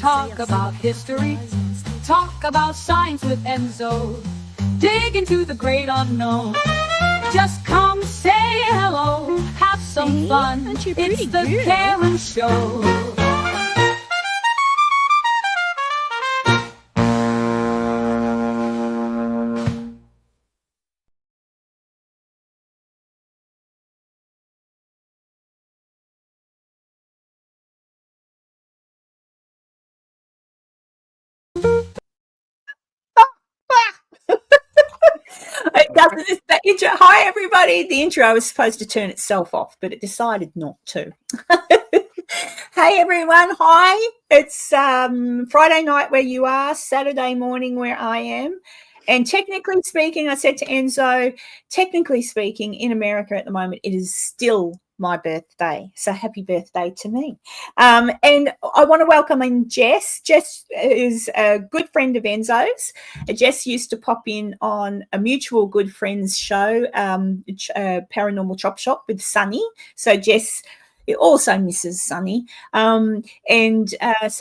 Talk about history. Talk about science with Enzo. Dig into the great unknown. Just come say hello. Have some fun. It's the Karen Show. It doesn't. The intro. Hi, everybody. The intro was supposed to turn itself off, but it decided not to. Hey, everyone. Hi. It's Friday night where you are, Saturday morning where I am. And technically speaking, I said to Enzo, technically speaking, in America at the moment, it is still my birthday. So happy birthday to me. And I want to welcome in Jess. Jess is a good friend of Enzo's. Jess used to pop in on a mutual good friends show, Paranormal Chop Shop with Sunny. So Jess also misses Sunny. So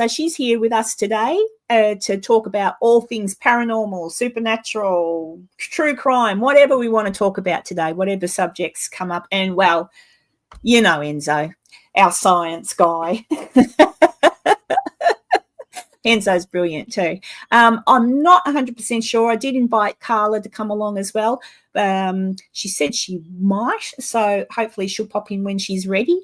she's here with us today to talk about all things paranormal, supernatural, true crime, whatever we want to talk about today, whatever subjects come up. And, well, you know Enzo, our science guy. Enzo's brilliant too. I'm not 100% sure. I did invite Carla to come along as well. She said she might, so hopefully she'll pop in when she's ready,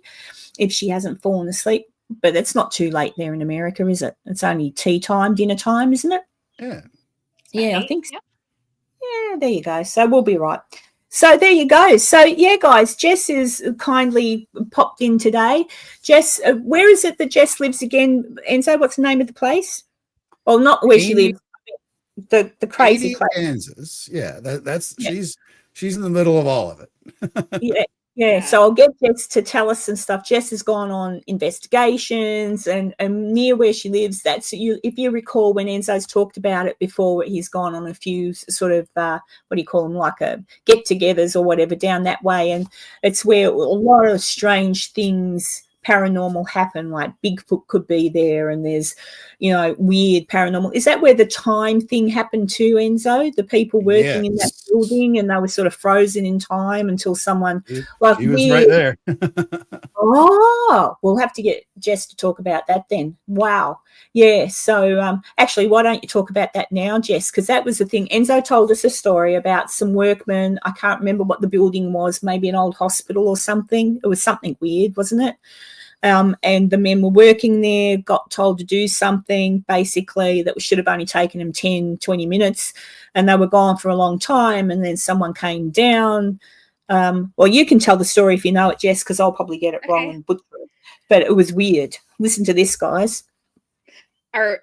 if she hasn't fallen asleep. But it's not too late there in America, is it? It's only tea time, dinner time, isn't it? Yeah, I think so. Yeah, there you go. So we'll be right. So there you go. So, yeah, guys, Jess is kindly popped in today. Jess, where is it that Jess lives again? Enzo, what's the name of the place? Well, not where she lives, the crazy place. Kansas. Yeah, that's yeah. She's in the middle of all of it. Yeah. So I'll get Jess to tell us some stuff. Jess has gone on investigations and near where she lives. That's if you recall when Enzo's talked about it before, he's gone on a few sort of what do you call them, like a get-togethers or whatever down that way, and it's where a lot of strange things paranormal happen, like Bigfoot could be there, and there's weird paranormal. Is that where the time thing happened too, Enzo? The people working in that building, and they were sort of frozen in time until someone he was right there. Oh, we'll have to get Jess to talk about that then. Wow. Yeah. So actually, why don't you talk about that now, Jess? Because that was the thing. Enzo told us a story about some workmen. I can't remember what the building was, maybe an old hospital or something. It was something weird, wasn't it? And the men were working there, got told to do something basically that should have only taken them 10, 20 minutes, and they were gone for a long time, and then someone came down. Well, you can tell the story if you know it, Jess, because I'll probably get it wrong and butcher it. But it was weird. Listen to this, guys. Are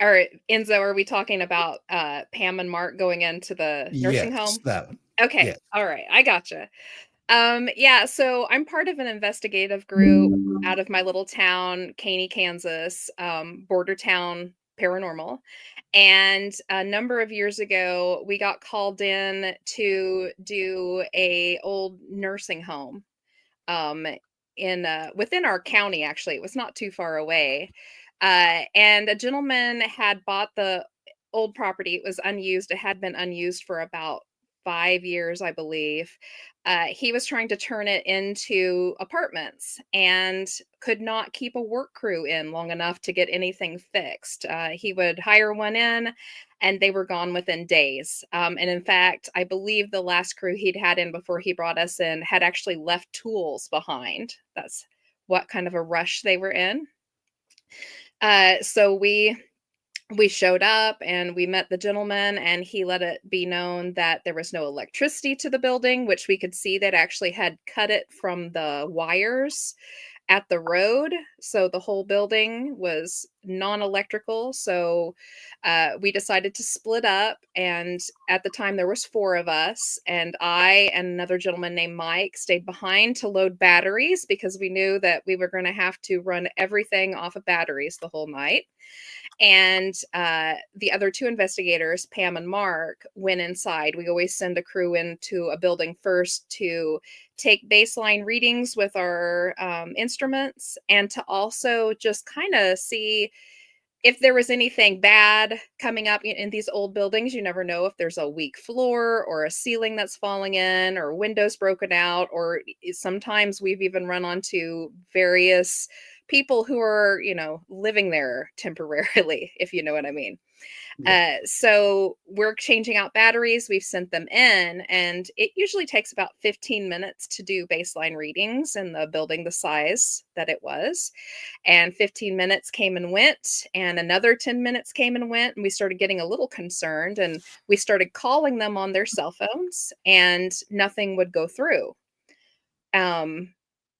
Enzo, are we talking about Pam and Mark going into the nursing home? That one. Okay. Yes. All right. I gotcha. Yeah, so I'm part of an investigative group out of my little town, Caney, Kansas, border town paranormal. And a number of years ago, we got called in to do a old nursing home within our county. Actually, it was not too far away. And a gentleman had bought the old property. It was unused. It had been unused for about 5 years, I believe. He was trying to turn it into apartments and could not keep a work crew in long enough to get anything fixed. He would hire one in and they were gone within days. And in fact, I believe the last crew he'd had in before he brought us in had actually left tools behind. That's what kind of a rush they were in. So we showed up and we met the gentleman, and he let it be known that there was no electricity to the building, which we could see that actually had cut it from the wires at the road. So the whole building was non-electrical. So we decided to split up. And at the time there was 4 of us, and I and another gentleman named Mike stayed behind to load batteries because we knew that we were going to have to run everything off of batteries the whole night. And the other 2 investigators, Pam and Mark, went inside. We always send a crew into a building first to take baseline readings with our instruments, and to also just kind of see if there was anything bad coming up in these old buildings, you never know if there's a weak floor or a ceiling that's falling in or windows broken out, or sometimes we've even run onto various people who are, living there temporarily, if you know what I mean. So we're changing out batteries. We've sent them in, and it usually takes about 15 minutes to do baseline readings in the building the size that it was. And 15 minutes came and went, and another 10 minutes came and went, and we started getting a little concerned, and we started calling them on their cell phones, and nothing would go through.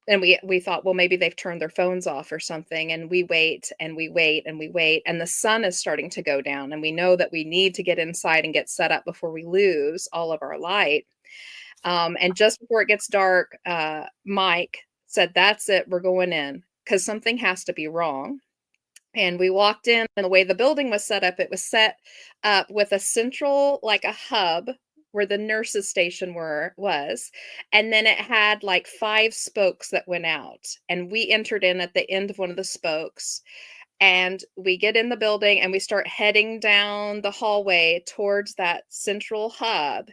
And we thought, well, maybe they've turned their phones off or something, and we wait and we wait and we wait, and the sun is starting to go down, and we know that we need to get inside and get set up before we lose all of our light. And just before it gets dark, Mike said, "That's it, we're going in, because something has to be wrong." And we walked in, and the way the building was set up, it was set up with a central, like a hub where the nurses station was, and then it had like 5 spokes that went out, and we entered in at the end of one of the spokes, and we get in the building and we start heading down the hallway towards that central hub,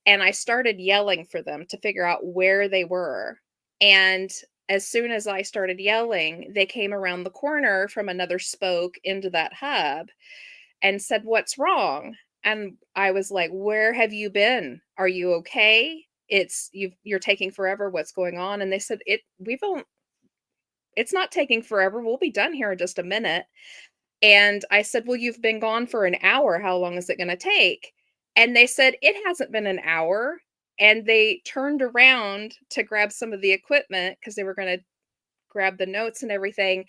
and I started yelling for them to figure out where they were. And as soon as I started yelling, they came around the corner from another spoke into that hub and said, "What's wrong?" And I was like, "Where have you been? Are you okay? You're taking forever. What's going on?" And they said, it's not taking forever. We'll be done here in just a minute." And I said, "Well, you've been gone for an hour. How long is it going to take?" And they said, "It hasn't been an hour." And they turned around to grab some of the equipment because they were going to grab the notes and everything.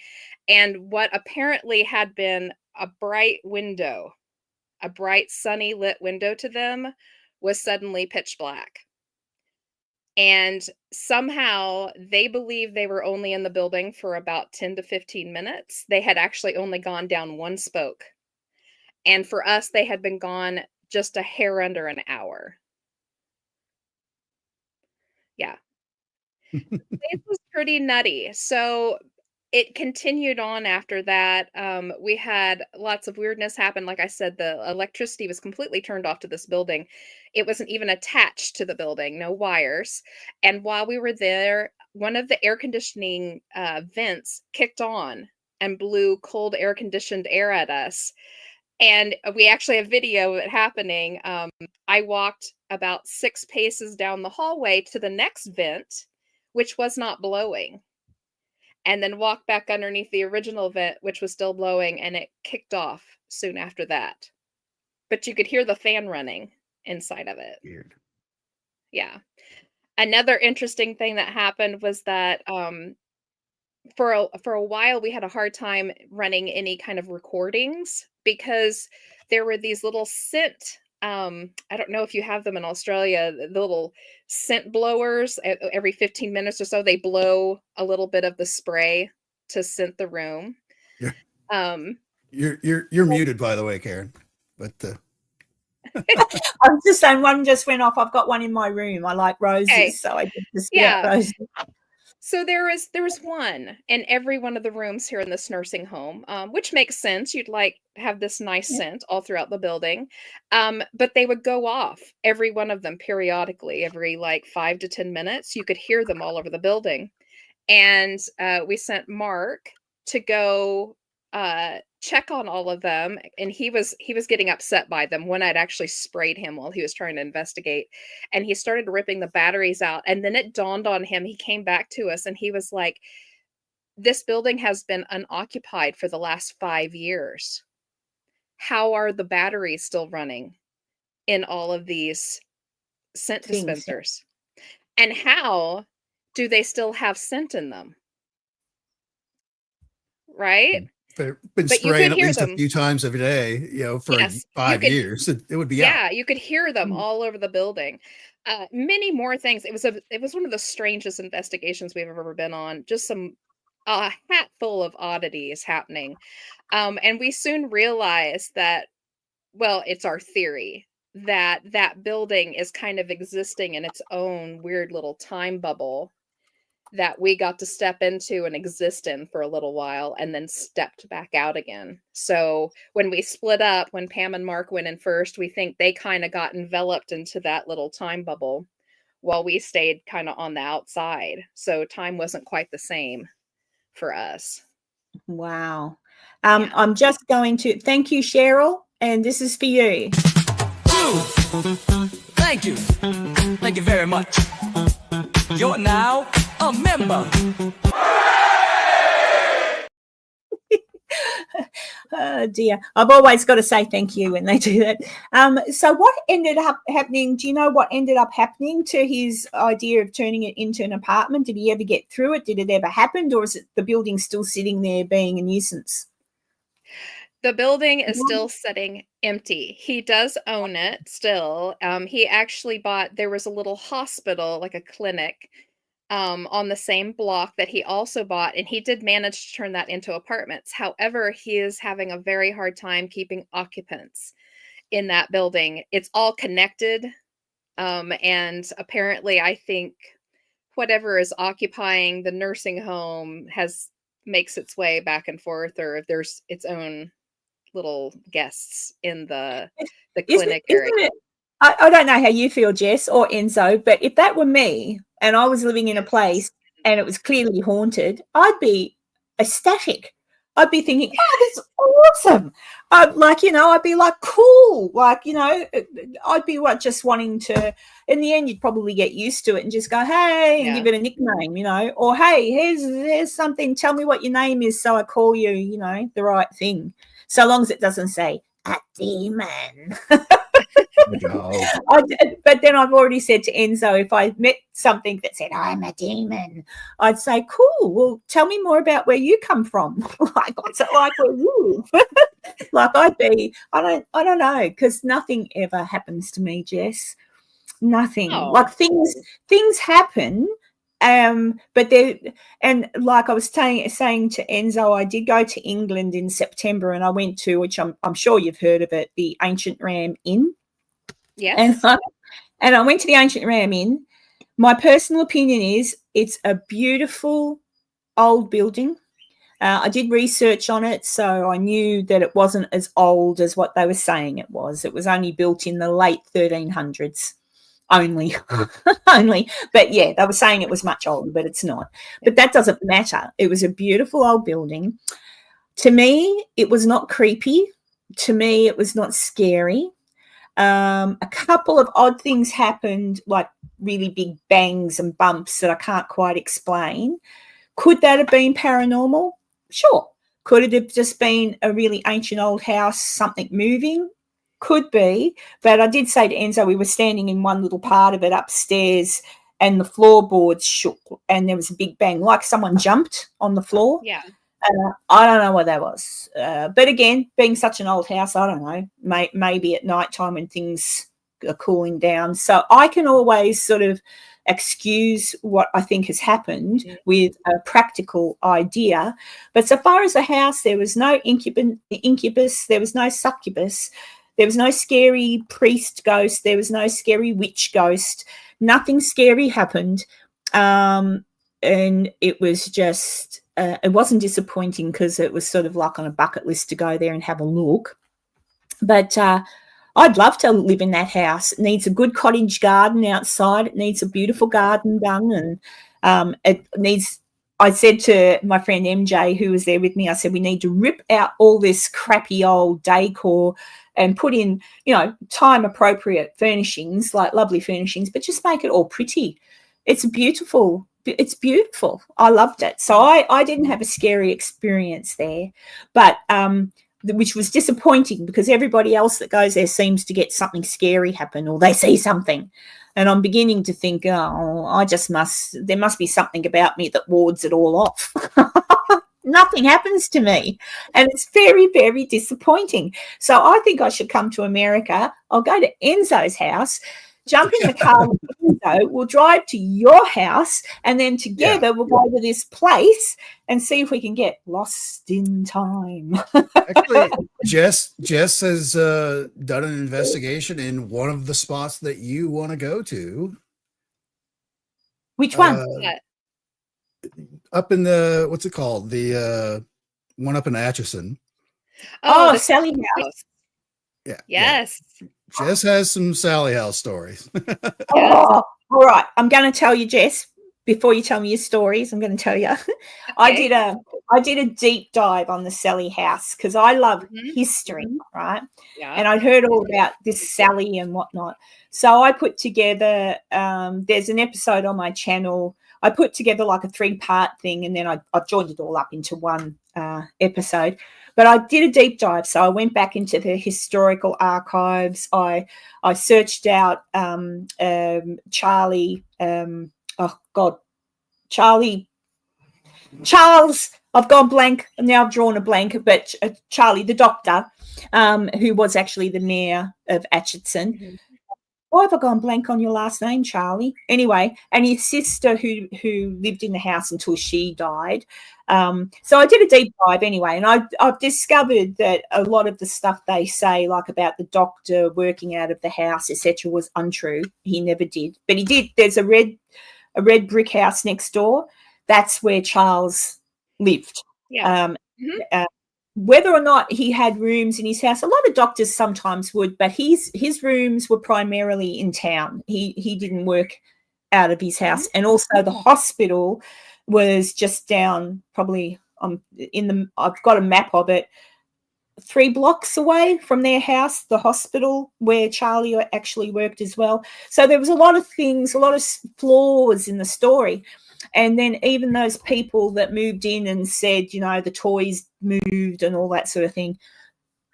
And what apparently had been a bright window, a bright, sunny lit window to them, was suddenly pitch black. And somehow they believe they were only in the building for about 10 to 15 minutes. They had actually only gone down 1 spoke. And for us, they had been gone just a hair under an hour. Yeah. It was pretty nutty. So it continued on after that. We had lots of weirdness happen. Like I said, the electricity was completely turned off to this building. It wasn't even attached to the building, no wires. And while we were there, one of the air conditioning vents kicked on and blew cold air conditioned air at us. And we actually have video of it happening. I walked about 6 paces down the hallway to the next vent, which was not blowing, and then walked back underneath the original vent, which was still blowing, and it kicked off soon after that. But you could hear the fan running inside of it. Weird. Yeah. Another interesting thing that happened was that for a while we had a hard time running any kind of recordings because there were these little scent, I don't know if you have them in Australia, the little scent blowers. Every 15 minutes or so they blow a little bit of the spray to scent the room. Yeah. um You're muted, by the way, Karen. But I was just saying, one just went off. I've got one in my room. I like roses, Okay. so I just Yeah. get roses. So there was one in every one of the rooms here in this nursing home, which makes sense. You'd like have this nice scent all throughout the building, but they would go off, every one of them, periodically, every like 5 to 10 minutes. You could hear them all over the building, and we sent Mark to go check on all of them, and he was getting upset by them. One had actually sprayed him while he was trying to investigate, and he started ripping the batteries out, and then it dawned on him. He came back to us and he was like, "This building has been unoccupied for the last 5 years. How are the batteries still running in all of these scent Things. dispensers? And how do they still have scent in them?" Right? been But you spraying could at hear least a them. few times a day, for Yes, you 5 could. years. It would be out. Yeah, you could hear them Mm. all over the building. Many more things. It was one of the strangest investigations we've ever been on. Just a hat full of oddities happening. And we soon realized that, well, it's our theory that that building is kind of existing in its own weird little time bubble. that we got to step into and exist in for a little while and then stepped back out again. So when we split up, when Pam and Mark went in first, we think they kind of got enveloped into that little time bubble while we stayed kind of on the outside. So time wasn't quite the same for us. Wow. Yeah. I'm just going to thank you, Cheryl, and this is for you. Thank you. Thank you very much. You're now a member. Oh dear. I've always got to say thank you when they do that. So what ended up happening? Do you know what ended up happening to his idea of turning it into an apartment? Did he ever get through it? Did it ever happen? Or is it the building still sitting there being a nuisance? The building is still sitting empty. He does own it still. He actually bought, there was a little hospital, like a clinic, on the same block that he also bought, and he did manage to turn that into apartments. However, he is having a very hard time keeping occupants in that building. It's all connected, and apparently, I think whatever is occupying the nursing home makes its way back and forth, or there's its own little guests in the clinic area. I don't know how you feel, Jess or Enzo, but if that were me and I was living in a place and it was clearly haunted, I'd be ecstatic. I'd be thinking, oh, that's awesome. I'd be like, cool. I'd be just wanting to, in the end, you'd probably get used to it and just go, hey, and give it a nickname, or hey, here's something. Tell me what your name is so I call you, the right thing. So long as it doesn't say a demon. But then I've already said to Enzo, if I met something that said I'm a demon, I'd say, cool, well, tell me more about where you come from. Like, what's it like where you like I don't know, because nothing ever happens to me, Jess. Nothing. Like things happen. But and like I was saying to Enzo, I did go to England in September, and I went to, which I'm sure you've heard of it, the Ancient Ram Inn. Yes. And I went to the Ancient Ram Inn. My personal opinion is it's a beautiful old building. I did research on it, so I knew that it wasn't as old as what they were saying it was. It was only built in the late 1300s. Only. But yeah, they were saying it was much older, but it's not. But that doesn't matter. It was a beautiful old building. To me, it was not creepy. To me, it was not scary. A couple of odd things happened, like really big bangs and bumps that I can't quite explain. Could that have been paranormal? Sure. Could it have just been a really ancient old house, something moving? Could be. But I did say to Enzo, we were standing in one little part of it upstairs and the floorboards shook and there was a big bang, like someone jumped on the floor. Yeah. I don't know what that was. But again, being such an old house, I don't know, maybe at night time when things are cooling down. So I can always sort of excuse what I think has happened with a practical idea. But so far as the house, there was no incubus, there was no succubus, there was no scary priest ghost, there was no scary witch ghost. Nothing scary happened. And it was just... it wasn't disappointing because it was sort of like on a bucket list to go there and have a look. But I'd love to live in that house. It needs a good cottage garden outside. It needs a beautiful garden done. And it needs, I said to my friend MJ, who was there with me, I said, we need to rip out all this crappy old decor and put in, time appropriate furnishings, like lovely furnishings, but just make it all pretty. It's beautiful. I loved it. So I didn't have a scary experience there, but which was disappointing because everybody else that goes there seems to get something scary happen or they see something. And I'm beginning to think, there must be something about me that wards it all off. Nothing happens to me. And it's very, very disappointing. So I think I should come to America. I'll go to Enzo's house, jump in the car with Enzo, we'll drive to your house, and then together we'll go to this place and see if we can get lost in time. Actually, Jess has done an investigation in one of the spots that you want to go to. Which one? up in the what's it called? The one up in Atchison. Oh, the Sally Sally House. House. Yeah, yeah. Yes. Jess has some Sally House stories. Yes. Oh, all right. I'm going to tell you, Jess. Before you tell me your stories, I'm going to tell you. I Okay. did a deep dive on the Sally House because I love Mhm. history, right? Yeah. And I'd heard all about this Sally and whatnot. So I put together. There's an episode on my channel. I put together like a 3-part thing, and then I joined it all up into one episode. But I did a deep dive, so I went back into the historical archives. I searched out Charlie. Oh God, Charles. I've gone blank. Now I've drawn a blank. But Charlie, the doctor, who was actually the mayor of Atchison. Mhm. Why have I gone blank on your last name, Charlie? Anyway, and his sister who lived in the house until she died. So I did a deep dive anyway, and I've discovered that a lot of the stuff they say, like about the doctor working out of the house, etc., was untrue. He never did, but he did. There's a red brick house next door. That's where Charles lived. Yeah. Um, Mhm. whether or not he had rooms in his house, a lot of doctors sometimes would, but his rooms were primarily in town. He didn't work out of his house, and also the hospital was just down. Probably I've got a map of it. 3 blocks away from their house, the hospital where Charlie actually worked as well. So there was a lot of things, a lot of flaws in the story. And then even those people that moved in and said, the toys moved and all that sort of thing,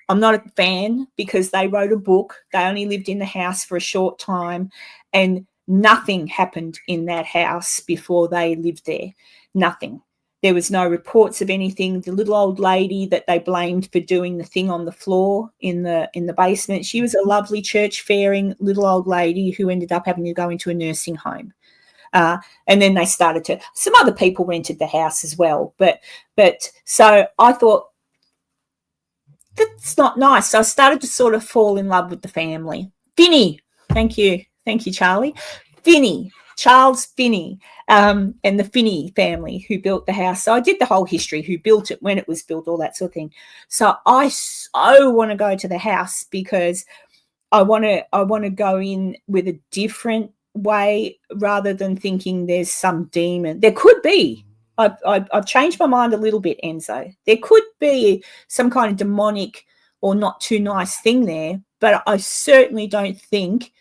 I'm not a fan because they wrote a book. They only lived in the house for a short time, and nothing happened in that house before they lived there. Nothing. There was no reports of anything. The little old lady that they blamed for doing the thing on the floor in the basement, she was a lovely church-faring little old lady who ended up having to go into a nursing home. And then they started to. Some other people rented the house as well, but so I thought, that's not nice. So I started to sort of fall in love with the family. Finney, thank you, Charlie. Finney, Charles Finney, and the Finney family who built the house. So I did the whole history, who built it, when it was built, all that sort of thing. So I so want to go to the house because I want to go in with a different way rather than thinking there's some demon. There could be. I've changed my mind a little bit, Enzo. There could be some kind of demonic or not too nice thing there, but I certainly don't think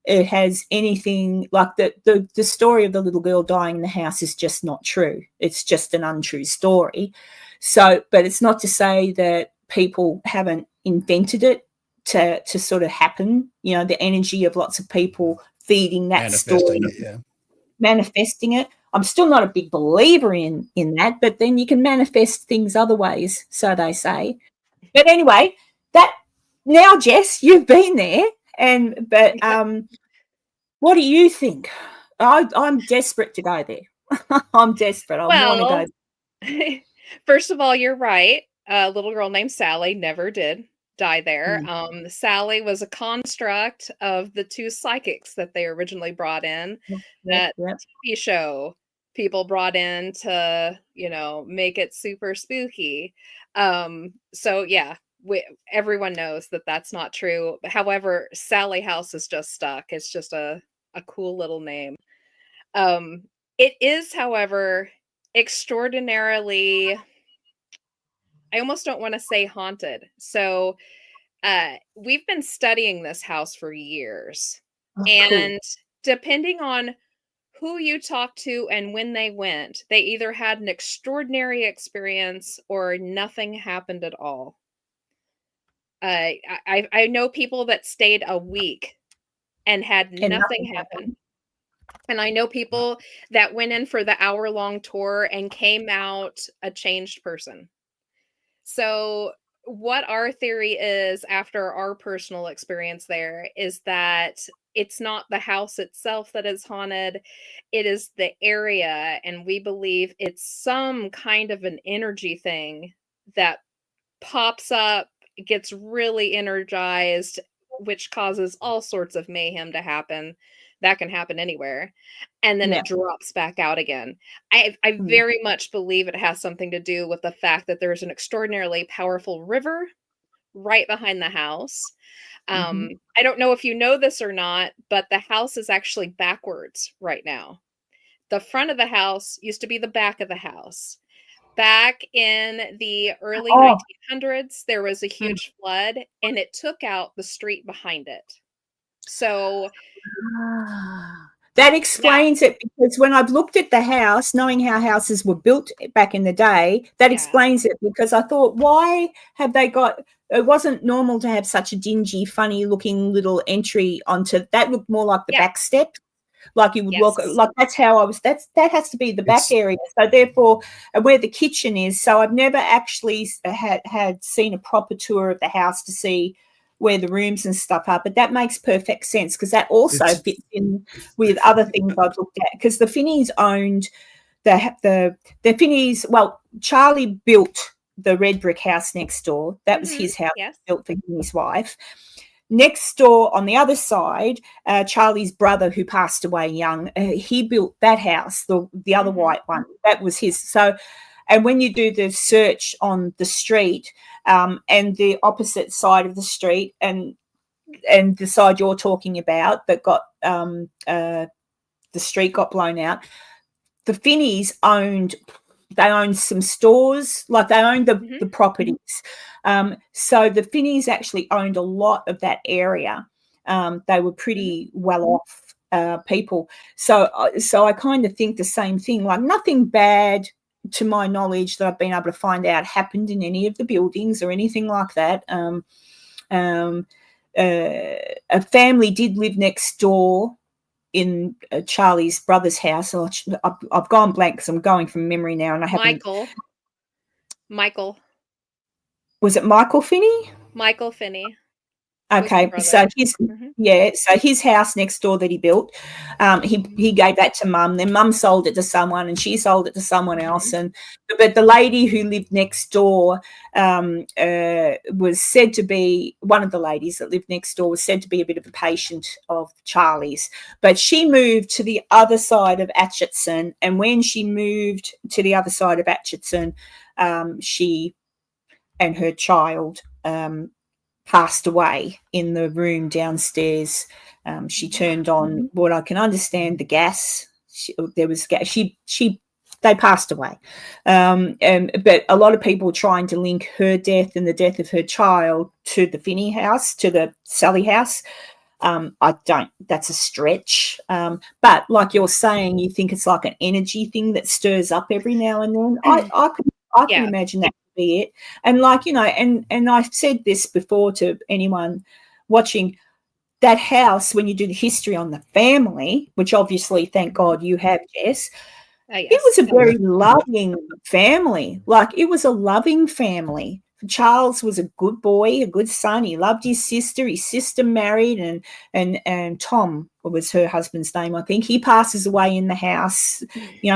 it has anything like the story of the little girl dying in the house is just not true. It's just an untrue story. So, but it's not to say that people haven't invented it to sort of happen. The energy of lots of people feeding that story, manifesting it. I'm still not a big believer in that, but then you can manifest things other ways, so they say. But anyway, that now, Jess, you've been there, but what do you think? I'm desperate to go there. I'm desperate. I want to go. Well, first of all, you're right. A little girl named Sally never did die there. Sally was a construct of the 2 psychics that they originally brought in. That Yep. TV show people brought in to, make it super spooky. So yeah, everyone knows that that's not true. However, Sally House is just stuck. It's just a cool little name. It is, however, extraordinarily, I almost don't want to say haunted. So, we've been studying this house for years. Oh, And depending on who you talk to and when they went, they either had an extraordinary experience or nothing happened at all. I know people that stayed a week and had And nothing happen. And I know people that went in for the hour-long tour and came out a changed person. So, what our theory is after our personal experience there is that it's not the house itself that is haunted, it is the area, and we believe it's some kind of an energy thing that pops up, gets really energized, which causes all sorts of mayhem to happen that can happen anywhere. And then Yeah. it drops back out again. I very much believe it has something to do with the fact that there's an extraordinarily powerful river right behind the house. I don't know if you know this or not, but the house is actually backwards right now. The front of the house used to be the back of the house. Back in the early Oh. 1900s, there was a huge flood and it took out the street behind it. So That explains it, because when I've looked at the house, knowing how houses were built back in the day, that explains it, because I thought, why have they got, it wasn't normal to have such a dingy, funny looking little entry onto, that looked more like the back step. Like you would walk, like that's how I was, that has to be the back area. So therefore, where the kitchen is. So I've never actually had seen a proper tour of the house to see where the rooms and stuff are, but that makes perfect sense, because that also fits in with other things I've looked at, because the Finneys owned the Finneys. Well, Charlie built the red brick house next door. That was his house, built for him and his wife. Next door on the other side, Charlie's brother, who passed away young, he built that house, the other white one. That was his. So, and when you do the search on the street, and the opposite side of the street, and the side you're talking about that got the street got blown out, the Finneys owned some stores, like they owned the properties. So the Finneys actually owned a lot of that area. They were pretty well off people. So I kind of think the same thing, like nothing bad to my knowledge that I've been able to find out happened in any of the buildings or anything like that. A family did live next door in Charlie's brother's house. I've gone blank because I'm going from memory now, and I haven't. Michael. Was it Michael Finney? Michael Finney. Okay, so his house next door that he built, he gave that to Mum. Then Mum sold it to someone, and she sold it to someone else. But the lady who lived next door was said to be, one of the ladies that lived next door was said to be a bit of a patient of Charlie's. But she moved to the other side of Atchison, and when she moved to the other side of Atchison, she and her child passed away in the room downstairs. She turned on what I can understand, the gas. There was gas. They passed away. But a lot of people trying to link her death and the death of her child to the Finney house, to the Sally house. I don't. That's a stretch. But like you're saying, you think it's like an energy thing that stirs up every now and then. I can imagine that to be it. And like, and I've said this before to anyone watching, that house, when you do the history on the family, which obviously, thank God you have, Jess, it was a very loving family. Like, it was a loving family. Charles was a good boy, a good son. He loved his sister married, and Tom was her husband's name, I think. He passes away in the house.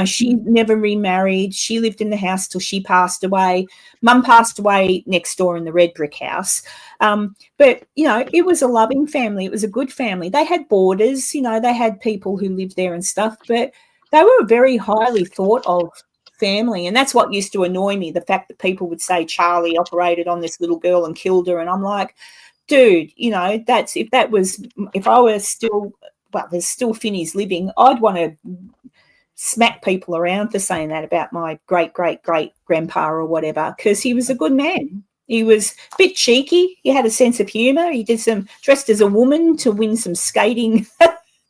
She never remarried. She lived in the house till she passed away. Mum passed away next door in the red brick house. But it was a loving family. It was a good family. They had boarders, they had people who lived there and stuff, but they were a very highly thought of family. And that's what used to annoy me, the fact that people would say Charlie operated on this little girl and killed her. And I'm like, dude, if I were still, well, there's still Finneys living, I'd want to smack people around for saying that about my great grandpa or whatever, because he was a good man. He was a bit cheeky. He had a sense of humor. He did dressed as a woman to win some skating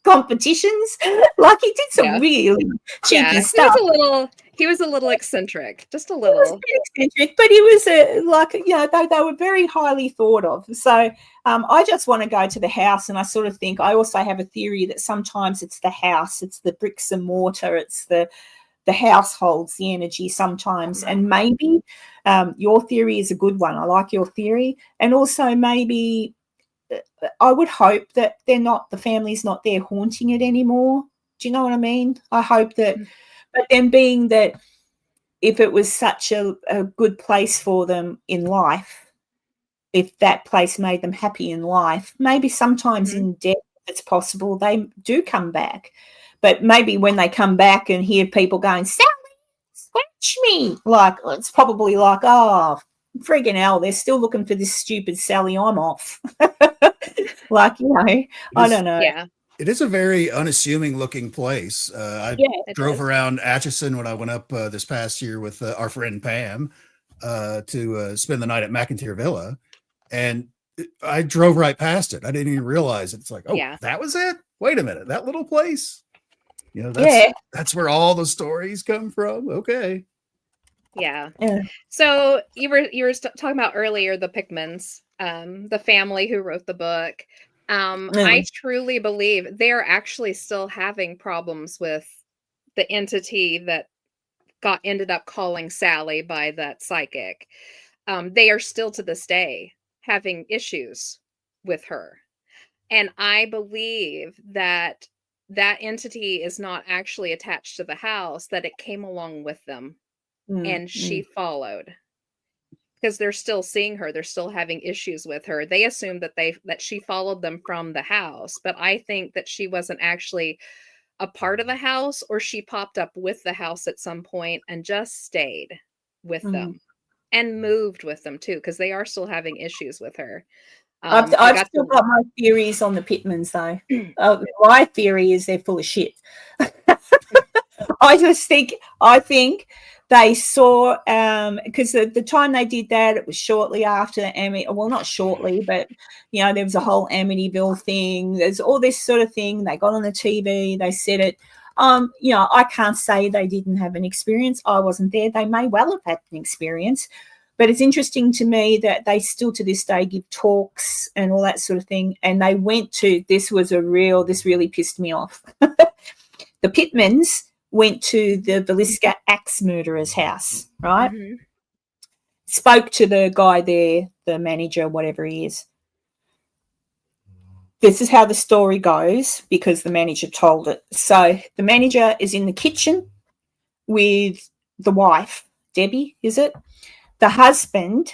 competitions. Like, he did some really cheeky stuff. He was a little eccentric, just a little. He was a bit eccentric, but he was they were very highly thought of. So I just want to go to the house, and I sort of think, I also have a theory that sometimes it's the house, it's the bricks and mortar, it's the house holds the energy sometimes. And maybe your theory is a good one. I like your theory. And also maybe I would hope that the family's not there haunting it anymore. Do you know what I mean? I hope that, but then being that if it was such a good place for them in life, if that place made them happy in life, maybe sometimes in death it's possible they do come back. But maybe when they come back and hear people going, Sally, scratch me, like it's probably like, oh, freaking hell, they're still looking for this stupid Sally, I'm off. Like, you know, I don't know. Yeah. It is a very unassuming looking place. I Yeah, drove around Atchison when I went up this past year with our friend Pam to spend the night at McIntyre Villa. And I drove right past it. I didn't even realize it. It's like, oh, Yeah. that was it? Wait a minute. That little place? You know, that's where all the stories come from. Okay. Yeah. yeah. So you were talking about earlier the Pickmans, the family who wrote the book. I truly believe they're actually still having problems with the entity that ended up calling Sally by that psychic. They are still to this day having issues with her. And I believe that that entity is not actually attached to the house, that it came along with them and she followed. Because they're still seeing her, they're still having issues with her. They assume that she followed them from the house, but I think that she wasn't actually a part of the house, or she popped up with the house at some point and just stayed with them and moved with them too, because they are still having issues with her. I've still got my theories on the Pittmans, though. My theory is they're full of shit. I think they saw, because the time they did that, it was shortly after well, not shortly, but, you know, there was a whole Amityville thing. There's all this sort of thing. They got on the TV, they said it. You know, I can't say they didn't have an experience. I wasn't there. They may well have had an experience. But it's interesting to me that they still to this day give talks and all that sort of thing. And they went to, this really pissed me off. The Pittmans went to the Villisca axe murderer's house, right? Mm-hmm. Spoke to the guy there, the manager, whatever he is. This is how the story goes because the manager told it. So the manager is in the kitchen with the wife, Debbie, is it? The husband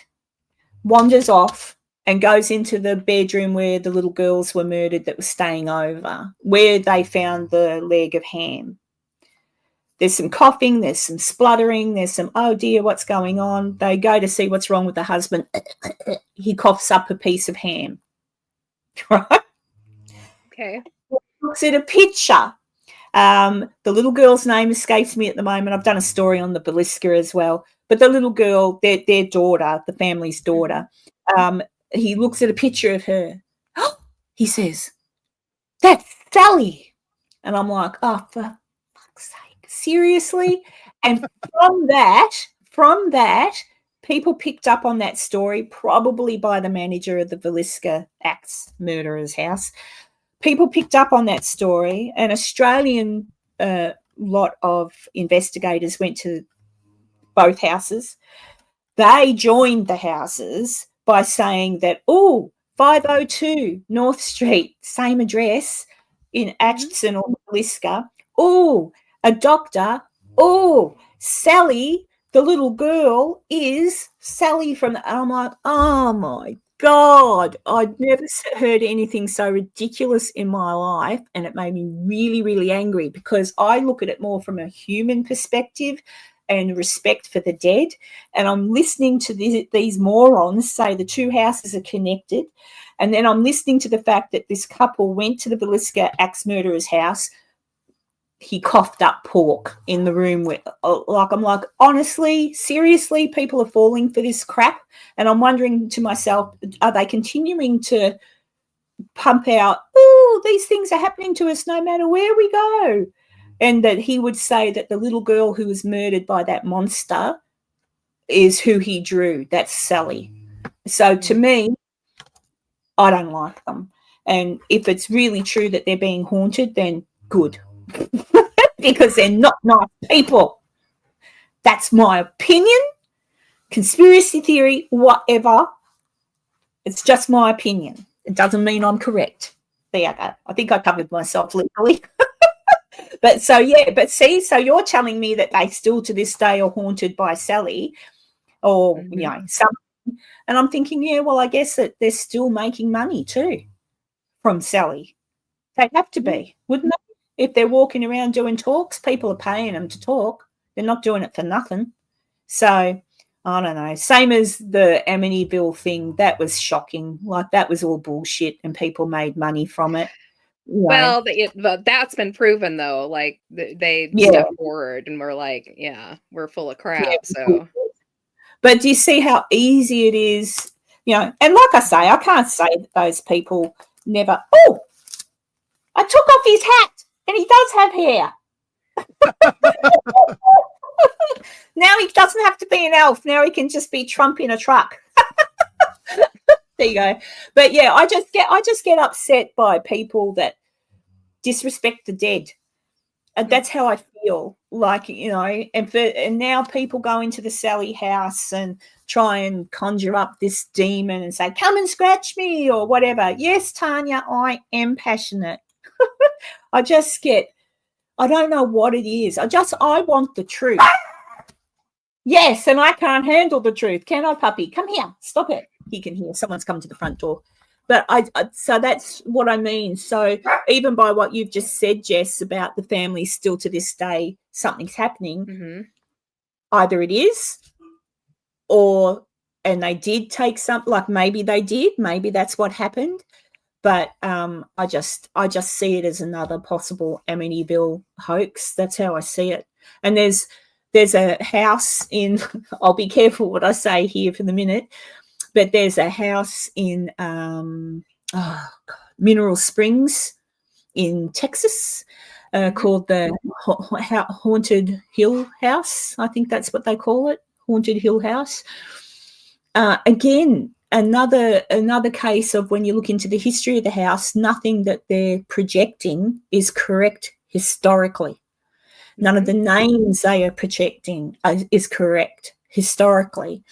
wanders off and goes into the bedroom where the little girls were murdered that were staying over, where they found the leg of ham. There's some coughing, there's some spluttering, there's some, oh dear, what's going on? They go to see what's wrong with the husband. He coughs up a piece of ham. Right? Okay. Looks at a picture. The little girl's name escapes me at the moment. I've done a story on the Villisca as well. But the little girl, their daughter, the family's daughter, he looks at a picture of her. He says, that's Sally. And I'm like, oh, for fuck's sake, seriously? And from that, people picked up on that story, probably by the manager of the Villisca axe murderer's house. People picked up on that story. An Australian lot of investigators went to both houses. They joined the houses by saying that, 502 North Street, same address in Atchison or Villisca. A doctor. Sally, the little girl, is Sally from the... I'm like, oh, my God. I'd never heard anything so ridiculous in my life, and it made me really, really angry because I look at it more from a human perspective and respect for the dead. And I'm listening to these morons say the two houses are connected. And then I'm listening to the fact that this couple went to the Villisca axe murderer's house. He coughed up pork in the room. I'm like, honestly, seriously, people are falling for this crap. And I'm wondering to myself, are they continuing to pump out, these things are happening to us no matter where we go? And that he would say that the little girl who was murdered by that monster is who he drew. That's Sally. So to me, I don't like them. And if it's really true that they're being haunted, then good. Because they're not nice people. That's my opinion. Conspiracy theory, whatever. It's just my opinion. It doesn't mean I'm correct. There you go. I think I covered myself legally. But so you're telling me that they still to this day are haunted by Sally or, something. And I'm thinking, yeah, well, I guess that they're still making money too from Sally. They'd have to be, wouldn't they? If they're walking around doing talks, people are paying them to talk. They're not doing it for nothing. So I don't know. Same as the Amityville thing. That was shocking. Like, that was all bullshit and people made money from it. You know. Well, that's been proven though. Like they Yeah. stepped forward and were like, "Yeah, we're full of crap." Yeah. So, but do you see how easy it is? You know, and like I say, I can't say that those people never. Oh, I took off his hat, and he does have hair. Now he doesn't have to be an elf. Now he can just be Trump in a truck. There you go. But yeah, I just get upset by people that disrespect the dead. And that's how I feel. Like, you know, and now people go into the Sally house and try and conjure up this demon and say, "Come and scratch me," or whatever. Yes, Tanya, I am passionate. I don't know what it is. I want the truth. Yes, and I can't handle the truth. Can I, puppy? Come here. Stop it. He can hear. Someone's come to the front door. But so that's what I mean. So even by what you've just said, Jess, about the family still to this day, something's happening. Either it is, and they did take something, like maybe they did, maybe that's what happened. But I just see it as another possible Amityville hoax. That's how I see it. And there's a house in, I'll be careful what I say here for the minute, but there's a house in Mineral Springs in Texas called the Haunted Hill House. I think that's what they call it, Haunted Hill House. Again, another case of when you look into the history of the house, nothing that they're projecting is correct historically. None of the names they are projecting is correct historically.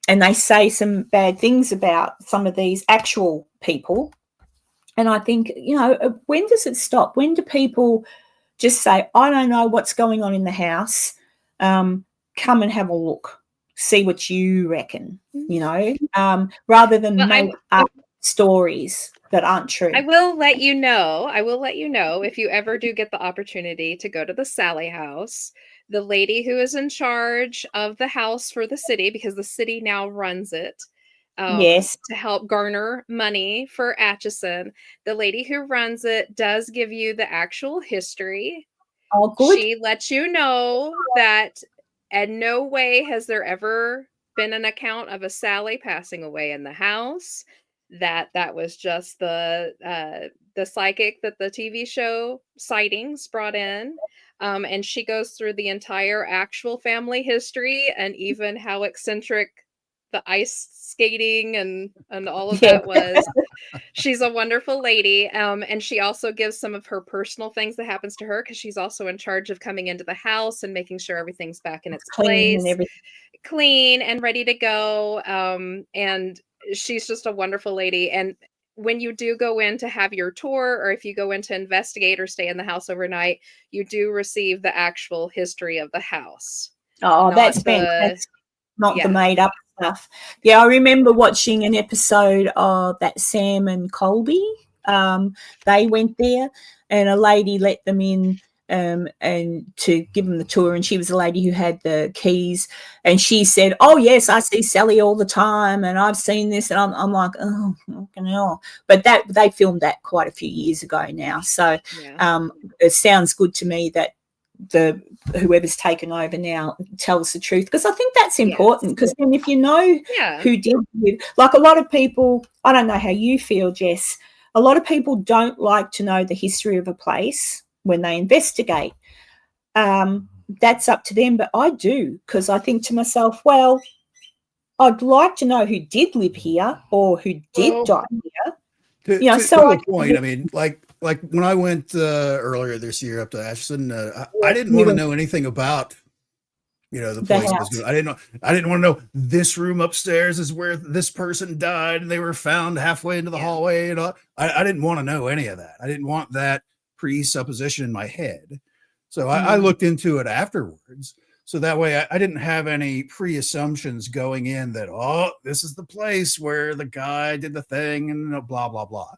And they say some bad things about some of these actual people. And I think, you know, when does it stop? When do people just say, "I don't know what's going on in the house. Come and have a look. See what you reckon," you know, rather than make up stories that aren't true. I will let you know if you ever do get the opportunity to go to the Sally house. The lady who is in charge of the house for the city, because the city now runs it, yes, to help garner money for Atchison. The lady who runs it does give you the actual history. Oh, good. She lets you know that in no way has there ever been an account of a Sally passing away in the house. That was just the psychic that the TV show Sightings brought in. And she goes through the entire actual family history and even how eccentric the ice skating and all of that was. She's a wonderful lady. And she also gives some of her personal things that happens to her, because she's also in charge of coming into the house and making sure everything's back in its place, clean and ready to go. And she's just a wonderful lady. And when you do go in to have your tour, or if you go in to investigate or stay in the house overnight, you do receive the actual history of the house. Oh, that's fantastic. Not the made up stuff. Yeah, I remember watching an episode of that Sam and Colby. They went there and a lady let them in and to give them the tour, and she was a lady who had the keys, and she said, "Oh yes, I see Sally all the time and I've seen this," and I'm like, "Oh, fucking hell." But that they filmed that quite a few years ago now, so it sounds good to me that whoever's taken over now tells the truth, because I think that's important, because then if you know who did it, like a lot of people, I don't know how you feel, Jess, a lot of people don't like to know the history of a place when they investigate. That's up to them, but I do, because I think to myself, well, I'd like to know who did live here or who did die here. To the point, I mean, like when I went earlier this year up to Ashton, I didn't want to know anything about, the place. I didn't want to know this room upstairs is where this person died and they were found halfway into the hallway. And all. I didn't want to know any of that. I didn't want that presupposition in my head. So I looked into it afterwards. So that way I didn't have any pre-assumptions going in that, this is the place where the guy did the thing and blah, blah, blah.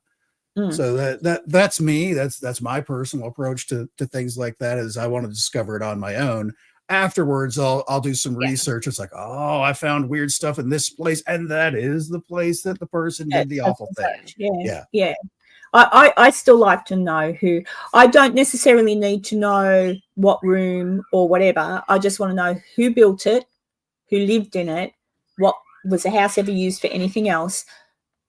So that's me. That's my personal approach to things like that. Is I want to discover it on my own. Afterwards, I'll do some research. It's like, oh, I found weird stuff in this place, and that is the place that the person did the awful thing. Yeah. I still like to know who. I don't necessarily need to know what room or whatever. I just want to know who built it, who lived in it, what was the house ever used for anything else,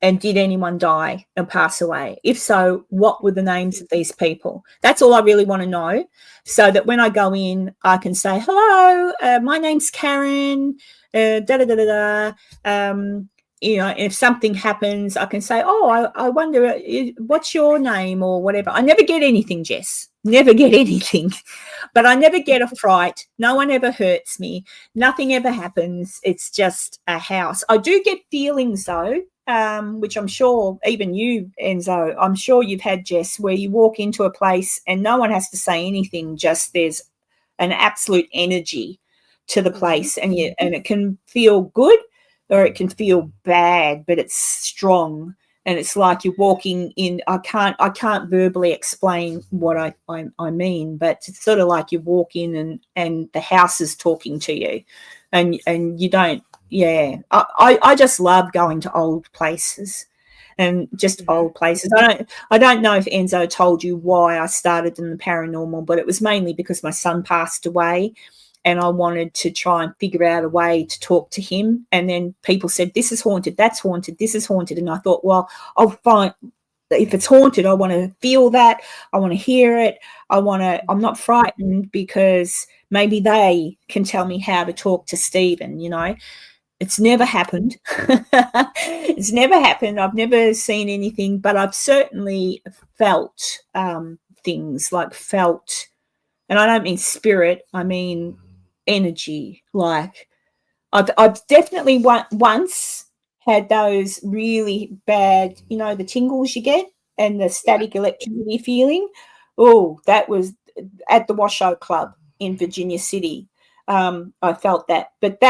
and did anyone die and pass away? If so, what were the names of these people? That's all I really want to know, so that when I go in, I can say, hello, my name's Karen, you know, if something happens, I can say, oh, I wonder, what's your name or whatever. I never get anything, Jess. Never get anything. But I never get a fright. No one ever hurts me. Nothing ever happens. It's just a house. I do get feelings, though, which I'm sure even you, Enzo, I'm sure you've had, Jess, where you walk into a place and no one has to say anything, just there's an absolute energy to the place, and it can feel good or it can feel bad, but it's strong, and it's like you're walking in. I can't verbally explain what I mean, but it's sort of like you walk in and the house is talking to you, and you don't. Yeah, I just love going to old places, and just old places. I don't know if Enzo told you why I started in the paranormal, but it was mainly because my son passed away, and I wanted to try and figure out a way to talk to him. And then people said, this is haunted, that's haunted, this is haunted. And I thought, well, I'll find, if it's haunted, I want to feel that. I want to hear it. I'm not frightened, because maybe they can tell me how to talk to Stephen, you know. It's never happened. It's never happened. I've never seen anything, but I've certainly felt things, like felt, and I don't mean spirit, I mean energy. Like I've definitely once had those really bad, you know, the tingles you get and the static electricity feeling. Oh, that was at the Washoe Club in Virginia City. I felt that, but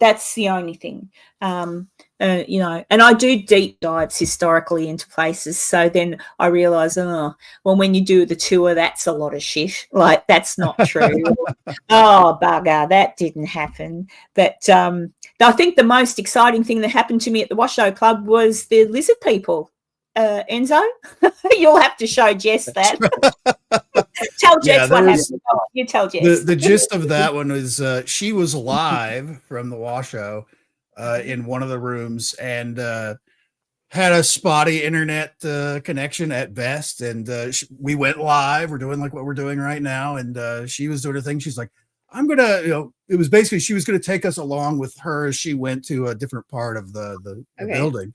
that's the only thing, you know, and I do deep dives historically into places. So then I realize, well, when you do the tour, that's a lot of shit. Like, that's not true. Oh, bugger, that didn't happen. But I think the most exciting thing that happened to me at the Washoe Club was the lizard people. Enzo, you'll have to show Jess that. Tell Jess what happened. You tell Jess. The gist of that one was she was live from the Washoe in one of the rooms, and had a spotty internet connection at best. And we went live. We're doing like what we're doing right now. And she was doing her thing. She's like, I'm going to, you know, it was basically, she was going to take us along with her as she went to a different part of the building.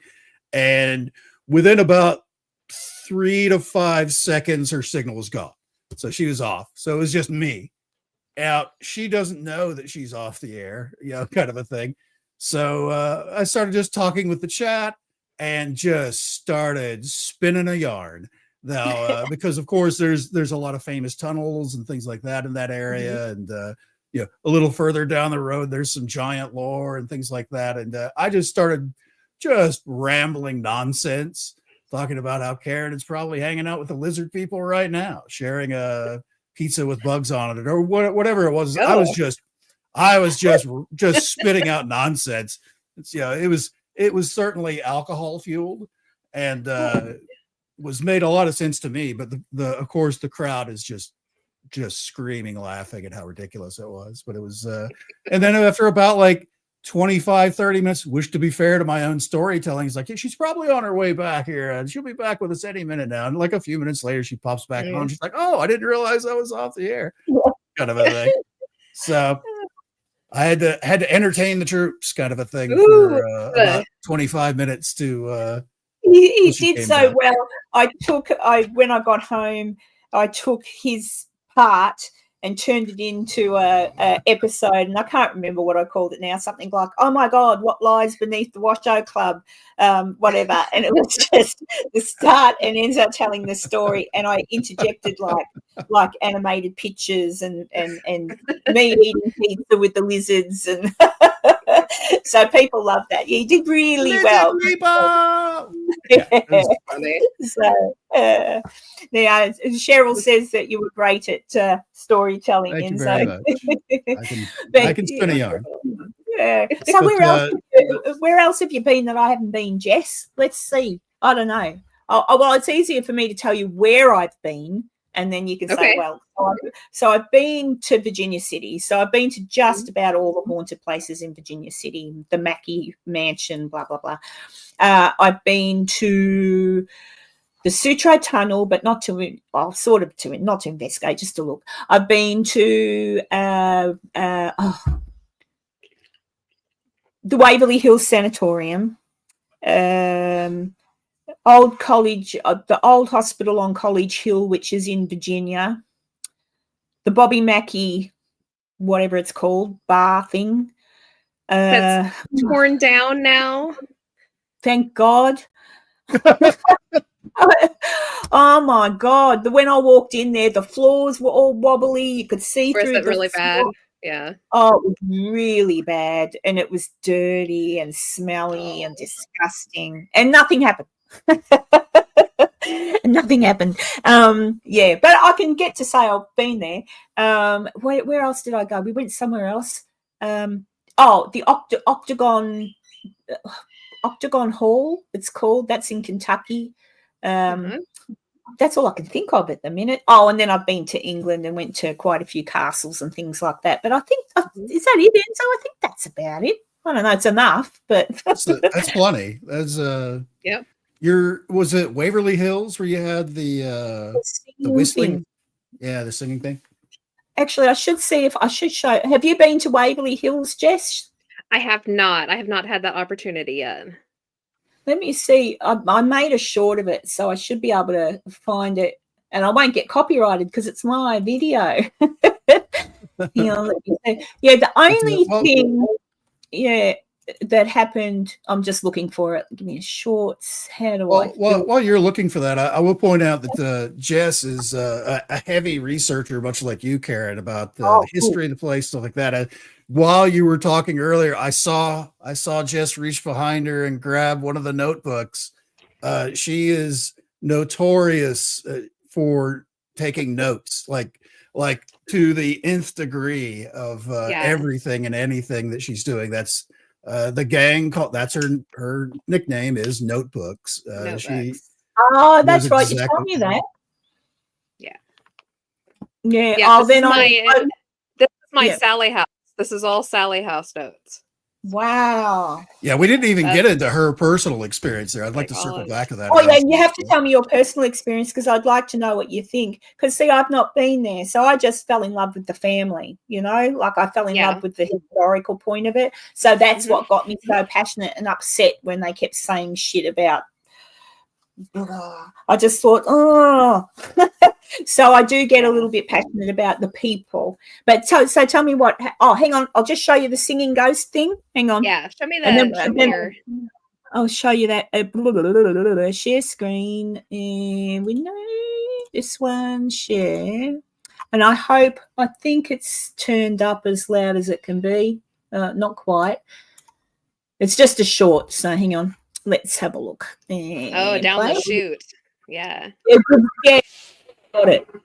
And within about 3 to 5 seconds, her signal was gone. So she was off. So it was just me. Now, she doesn't know that she's off the air, you know, kind of a thing. So I started just talking with the chat and just started spinning a yarn. Now, because of course there's a lot of famous tunnels and things like that in that area. And, you know, a little further down the road, there's some giant lore and things like that. And I just started just rambling nonsense, talking about how Karen is probably hanging out with the lizard people right now, sharing a pizza with bugs on it, or whatever it was. I was just spitting out nonsense. It's, you know, it was certainly alcohol fueled, and was made a lot of sense to me. But the of course the crowd is just screaming, laughing at how ridiculous it was. But it was, and then after about like 25-30 minutes, wish to be fair to my own storytelling, he's like, yeah, she's probably on her way back here and she'll be back with us any minute now. And like a few minutes later, she pops back on. She's like, oh, I didn't realize I was off the air, kind of a thing. So I had to entertain the troops, kind of a thing, for about 25 minutes to he did so back. Well, when I got home, I took his part and turned it into a episode, and I can't remember what I called it now, something like, oh my God, what lies beneath the Washoe Club, whatever. And it was just the start and ends up telling the story, and I interjected like animated pictures and me eating pizza with the lizards, and So people love that. Yeah, you did really well. Yeah, it was funny. So, yeah, Cheryl says that you were great at storytelling. Thank you Enzo. very much. I can spin a yarn. Yeah. So But, where else have you been that I haven't been, Jess? Let's see. I don't know. Well, it's easier for me to tell you where I've been, and then you can say, Okay. well, so I've been to Virginia City. So I've been to just about all the haunted places in Virginia City, the Mackey Mansion, blah, blah, blah. I've been to the Sutro Tunnel, but not to investigate, just to look. I've been to the Waverly Hills Sanatorium, old college, the old hospital on College Hill, which is in Virginia, the Bobby Mackey, whatever it's called, bar thing. That's torn down now. Thank God. Oh my God. When I walked in there, the floors were all wobbly. You could see Or is through it really bad? Yeah. Oh, it was really bad. And it was dirty and smelly and disgusting. And nothing happened. Nothing happened. Yeah, but I can get to say I've been there. Where else did I go? We went somewhere else. The Octagon Hall, it's called. That's in Kentucky. That's all I can think of at the minute. Oh, and then I've been to England and went to quite a few castles and things like that. But I think, is that it, Enzo? I think that's about it. I don't know. It's enough, but that's plenty. That's Yep. Was it Waverly Hills where you had the whistling thing? Yeah, the singing thing. Actually, I should see if I should show. Have you been to Waverly Hills, Jess? I have not. I have not had that opportunity yet. Let me see. I made a short of it, so I should be able to find it, and I won't get copyrighted because it's my video. Yeah, the only thing, that happened. I'm just looking for it. Give me a shorts. How do I? While you're looking for that, I will point out that Jess is a heavy researcher, much like you, Karen, about the history of the place, stuff like that. While you were talking earlier, I saw Jess reach behind her and grab one of the notebooks. She is notorious for taking notes, like to the nth degree of everything and anything that she's doing. That's the gang called. That's her nickname is Notebooks. That's right. You told me that. Yeah. Yeah. This is my Sally House. This is all Sally House notes. Wow. Yeah, we didn't even get into her personal experience there. I'd like to circle back to that. Oh, yeah, you have to tell me your personal experience because I'd like to know what you think. Because, see, I've not been there. So I just fell in love with the family, like I fell in love with the historical point of it. So that's what got me so passionate and upset when they kept saying shit about. I just thought, so I do get a little bit passionate about the people. But so tell me what. Oh, hang on. I'll just show you the singing ghost thing. Hang on. Yeah, show me that. I'll show you that. Share screen. And we know this one. Share. And I think it's turned up as loud as it can be. Not quite. It's just a short. So hang on. Let's have a look. And down the chute. Yeah. Yeah, got it. I'm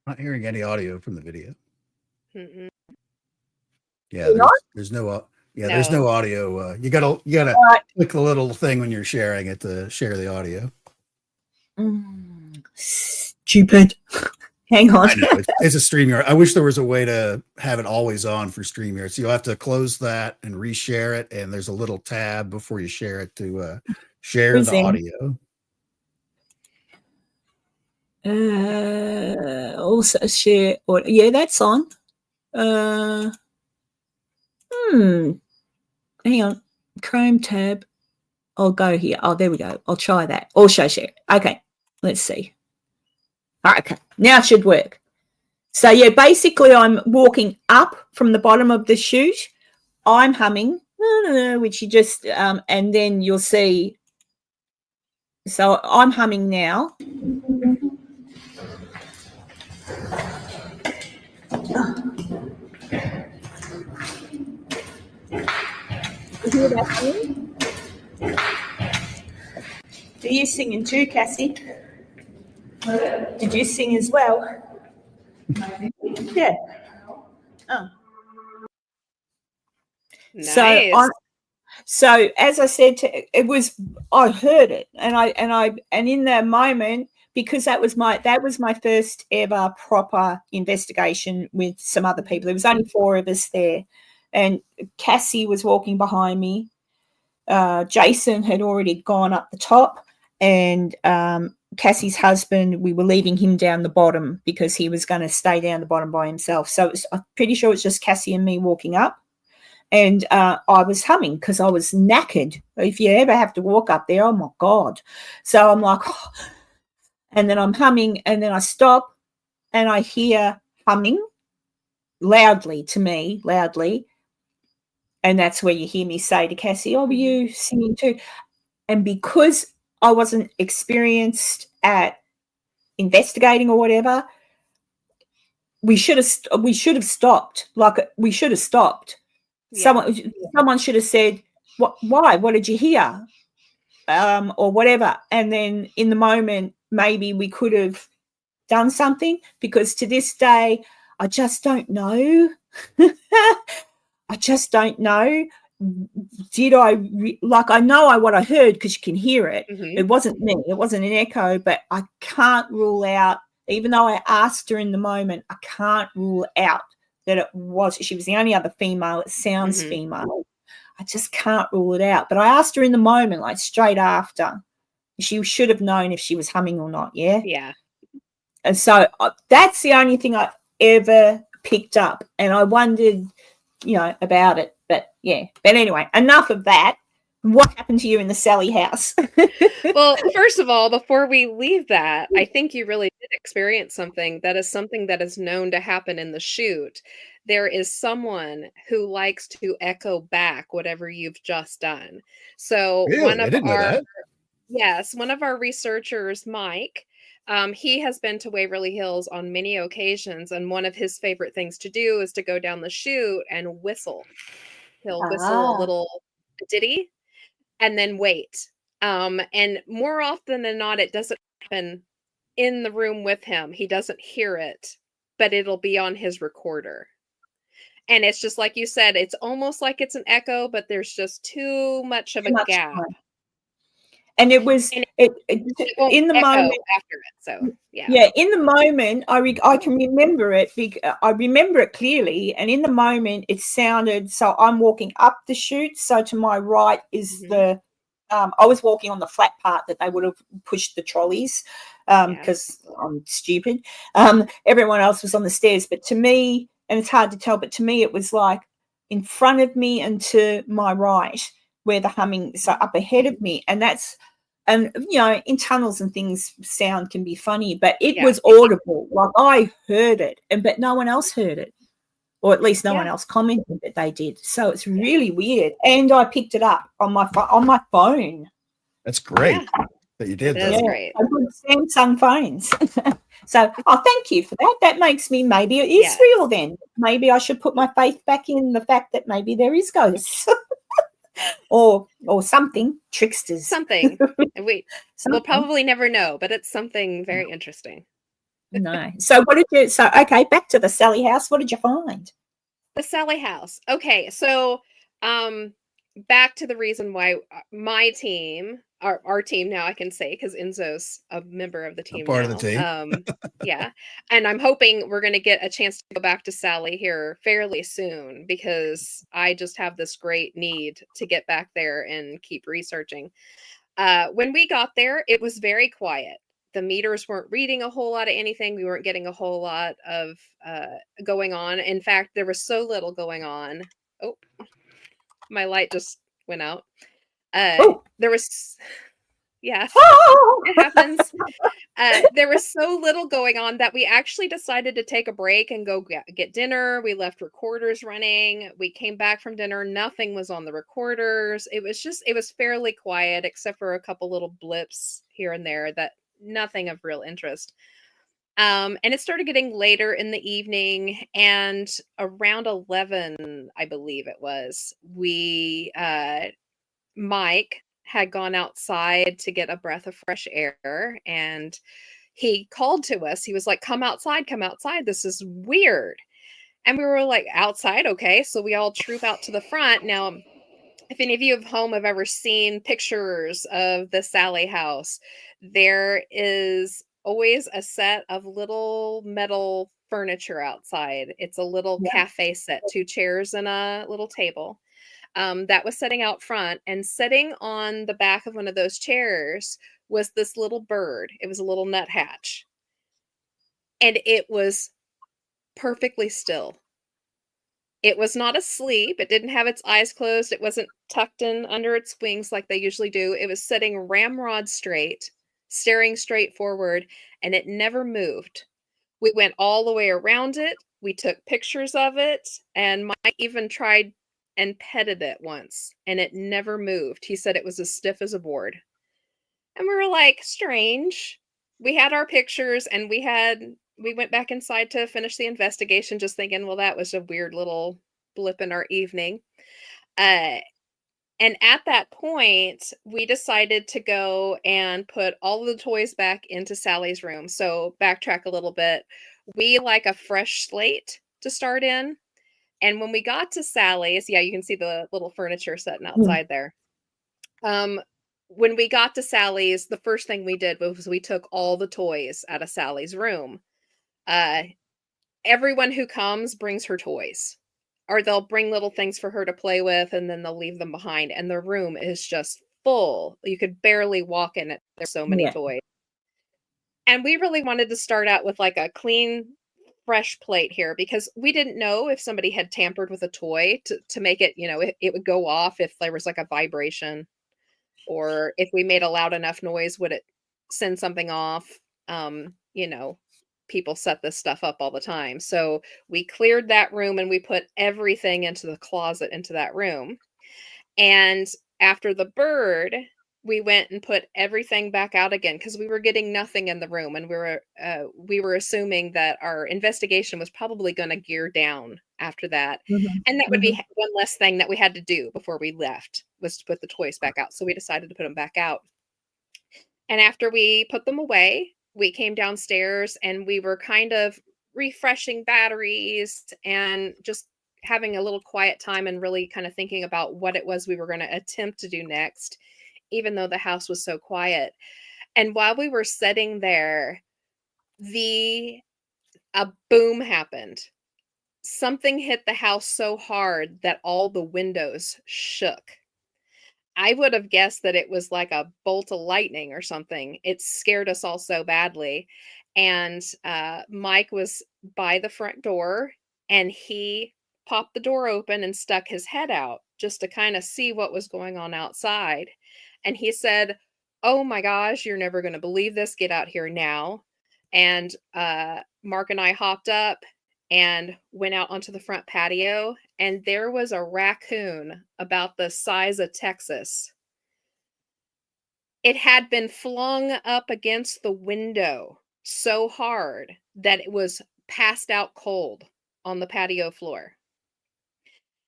not hearing any audio from the video. Mm-mm. Yeah, there's no. There's no audio. You gotta click the little thing when you're sharing it to share the audio. Stupid. Hang on. I know, it's a StreamYard. I wish there was a way to have it always on for StreamYard. So you'll have to close that and reshare it. And there's a little tab before you share it to share the audio. Also share. Yeah, that's on. Hang on. Chrome tab. I'll go here. Oh, there we go. I'll try that. Also share. Okay. Let's see. All right, okay, now it should work. So, yeah, basically I'm walking up from the bottom of the chute. I'm humming, which you just, and then you'll see. So I'm humming now. hear that singing? Do you singing too, Cassie? Did you sing as well? Yeah. Oh. Nice. So as I said, I heard it, and in that moment, because that was my first ever proper investigation with some other people. There was only 4 of us there, and Cassie was walking behind me. Jason had already gone up the top, and Cassie's husband, we were leaving him down the bottom because he was going to stay down the bottom by himself. So I'm pretty sure it's just Cassie and me walking up. And I was humming because I was knackered. If you ever have to walk up there, oh my God. So I'm like, oh. And then I'm humming, and then I stop and I hear humming loudly to me, loudly. And that's where you hear me say to Cassie, oh, were you singing too? And because I wasn't experienced at investigating or whatever, we should have stopped. Like, we should have stopped. Yeah. Someone should have said, why? What did you hear? Or whatever. And then in the moment, maybe we could have done something, because to this day, I just don't know. I just don't know. Did I I know what I heard, because you can hear it. It wasn't me. It wasn't an echo, but I can't rule out, even though I asked her in the moment, I can't rule out that she was the only other female. It sounds female. I just can't rule it out. But I asked her in the moment, like straight after. She should have known if she was humming or not. Yeah. Yeah. And so that's the only thing I ever picked up. And I wondered, about it. But yeah. But anyway, enough of that. What happened to you in the Sally house? Well, first of all, before we leave that, I think you really did experience something that is known to happen in the shoot. There is someone who likes to echo back whatever you've just done. So really? I didn't know that. Yes, one of our researchers, Mike, he has been to Waverly Hills on many occasions, and one of his favorite things to do is to go down the chute and whistle. He'll whistle a little ditty and then wait. And more often than not, it doesn't happen in the room with him. He doesn't hear it, but it'll be on his recorder. And it's just like you said, it's almost like it's an echo, but there's just too much of a gap. Time. And it was in the moment after it. So yeah, in the moment, I can remember it. I remember it clearly, and in the moment, it sounded. So I'm walking up the chute. So to my right is the. I was walking on the flat part that they would have pushed the trolleys, because I'm stupid. Everyone else was on the stairs, but to me, and it's hard to tell, but to me, it was like in front of me and to my right, where the humming. So up ahead of me, and that's. And, in tunnels and things, sound can be funny, but it was audible. Like, I heard it, but no one else heard it, or at least no one else commented that they did. So it's really weird. And I picked it up on my phone. That's great that you did that. That's great. Samsung phones. So, thank you for that. That makes me, maybe it is real then. Maybe I should put my faith back in the fact that maybe there is ghosts. or something, tricksters. Something. We'll probably never know, but it's something very interesting. No. So okay, back to the Sally house. What did you find? The Sally house. Okay, so back to the reason why my team, our team now I can say, because Enzo's a member of the team. Part of the team. Yeah. And I'm hoping we're going to get a chance to go back to Sally here fairly soon, because I just have this great need to get back there and keep researching. When we got there, it was very quiet. The meters weren't reading a whole lot of anything. We weren't getting a whole lot of going on. In fact, there was so little going on. Oh, my light just went out. There was, it happens. There was so little going on that we actually decided to take a break and go get dinner. We left recorders running. We came back from dinner. Nothing was on the recorders. It was fairly quiet, except for a couple little blips here and there, that nothing of real interest. And it started getting later in the evening, and around 11, I believe it was, Mike had gone outside to get a breath of fresh air, and he called to us. He was like, come outside, come outside. This is weird. And we were like, outside, okay. So we all troop out to the front. Now, if any of you at home have ever seen pictures of the Sally house, there is always a set of little metal furniture outside. It's a little Yeah. cafe set, 2 chairs and a little table. That was sitting out front, and sitting on the back of one of those chairs was this little bird. It was a little nuthatch, and it was perfectly still. It was not asleep. It didn't have its eyes closed. It wasn't tucked in under its wings like they usually do. It was sitting ramrod straight, staring straight forward, and it never moved. We went all the way around it. We took pictures of it, and Mike even tried and petted it once, and it never moved. He said it was as stiff as a board. And we were like, strange. We had our pictures, and we went back inside to finish the investigation, just thinking, well, that was a weird little blip in our evening. Uh, and at that point, we decided to go and put all of the toys back into Sally's room. So backtrack a little bit. We like a fresh slate to start in. And when we got to Sally's, yeah, you can see the little furniture sitting outside there. When we got to Sally's, the first thing we did was we took all the toys out of Sally's room. Everyone who comes brings her toys, or they'll bring little things for her to play with, and then they'll leave them behind. And the room is just full. You could barely walk in it. There's so many toys. And we really wanted to start out with like a clean, fresh plate here, because we didn't know if somebody had tampered with a toy to make it, it would go off if there was like a vibration, or if we made a loud enough noise, would it send something off? People set this stuff up all the time. So we cleared that room and we put everything into the closet into that room. And after the bird, we went and put everything back out again, because we were getting nothing in the room, and we were assuming that our investigation was probably going to gear down after that. And that would be one less thing that we had to do before we left, was to put the toys back out. So we decided to put them back out. And after we put them away, we came downstairs and we were kind of refreshing batteries and just having a little quiet time and really kind of thinking about what it was we were going to attempt to do next, even though the house was so quiet. And while we were sitting there, a boom happened. Something hit the house so hard that all the windows shook. I would have guessed that it was like a bolt of lightning or something. It scared us all so badly. And Mike was by the front door, and he popped the door open and stuck his head out just to kind of see what was going on outside. And he said, "Oh my gosh, you're never going to believe this. Get out here now." And Mark and I hopped up and went out onto the front patio, and there was a raccoon about the size of Texas. It had been flung up against the window so hard that it was passed out cold on the patio floor.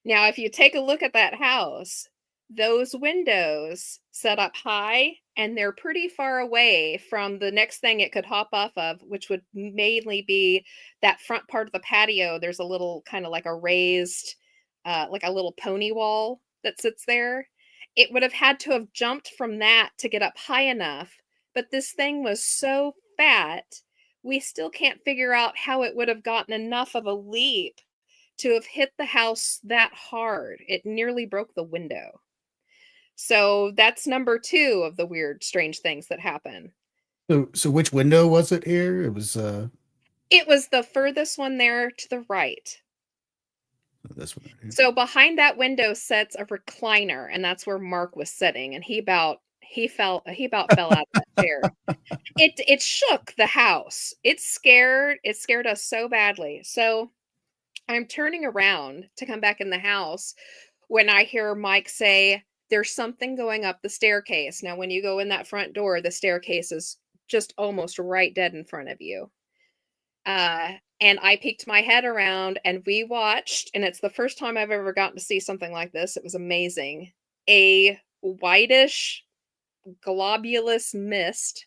Now, if you take a look at that house, those windows set up high, and they're pretty far away from the next thing it could hop off of, which would mainly be that front part of the patio. There's a little kind of like a raised, like a little pony wall that sits there. It would have had to have jumped from that to get up high enough, but this thing was so fat, we still can't figure out how it would have gotten enough of a leap to have hit the house that hard. It nearly broke the window. So that's number 2 of the weird, strange things that happen. So which window was it here? It was It was the furthest one there to the right. this one. Right here. So behind that window sits a recliner, and that's where Mark was sitting, and he about fell out of that chair. It shook the house. It scared us so badly. So I'm turning around to come back in the house when I hear Mike say, "There's something going up the staircase." Now, when you go in that front door, the staircase is just almost right dead in front of you. And I peeked my head around and we watched, and it's the first time I've ever gotten to see something like this. It was amazing. A whitish, globulous mist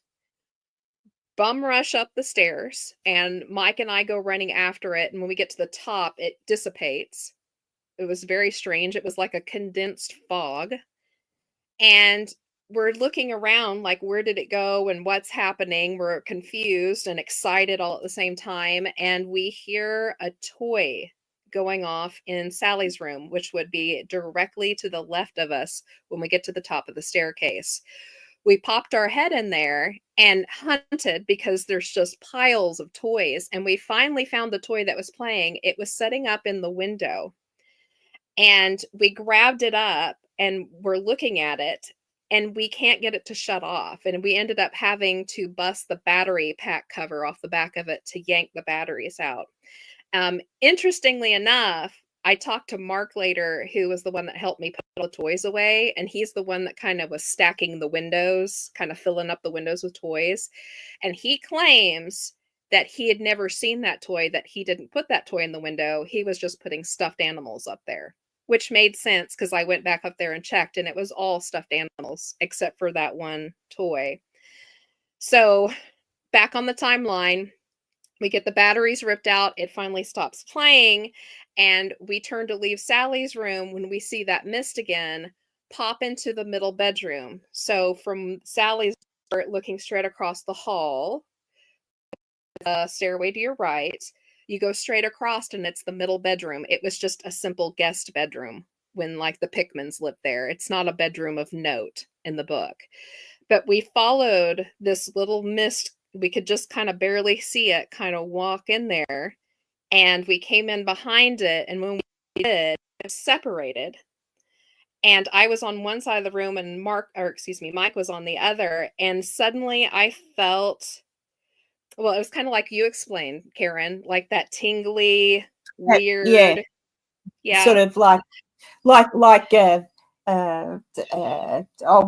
bum rush up the stairs, and Mike and I go running after it. And when we get to the top, it dissipates. It was very strange. It was like a condensed fog. And we're looking around like, where did it go and what's happening? We're confused and excited all at the same time. And we hear a toy going off in Sally's room, which would be directly to the left of us when we get to the top of the staircase. We popped our head in there and hunted because there's just piles of toys. And we finally found the toy that was playing. It was setting up in the window. And we grabbed it up and we're looking at it and we can't get it to shut off. And we ended up having to bust the battery pack cover off the back of it to yank the batteries out. Interestingly enough, I talked to Mark later, who was the one that helped me put all the toys away. And he's the one that kind of was stacking the windows, kind of filling up the windows with toys. And he claims that he had never seen that toy, that he didn't put that toy in the window. He was just putting stuffed animals up there, which made sense because I went back up there and checked and it was all stuffed animals except for that one toy. So back on the timeline, we get the batteries ripped out. It finally stops playing. And we turn to leave Sally's room when we see that mist again pop into the middle bedroom. So from Sally's, looking straight across the hall, the stairway to your right, you go straight across and it's the middle bedroom. It was just a simple guest bedroom when like the Pickmans lived there. It's not a bedroom of note in the book. But we followed this little mist. We could just kind of barely see it kind of walk in there. And we came in behind it. And when we did, it separated. And I was on one side of the room and Mike was on the other. And suddenly I felt, well, it was kind of like you explained, Karen, like that tingly, weird. Yeah. Sort of like what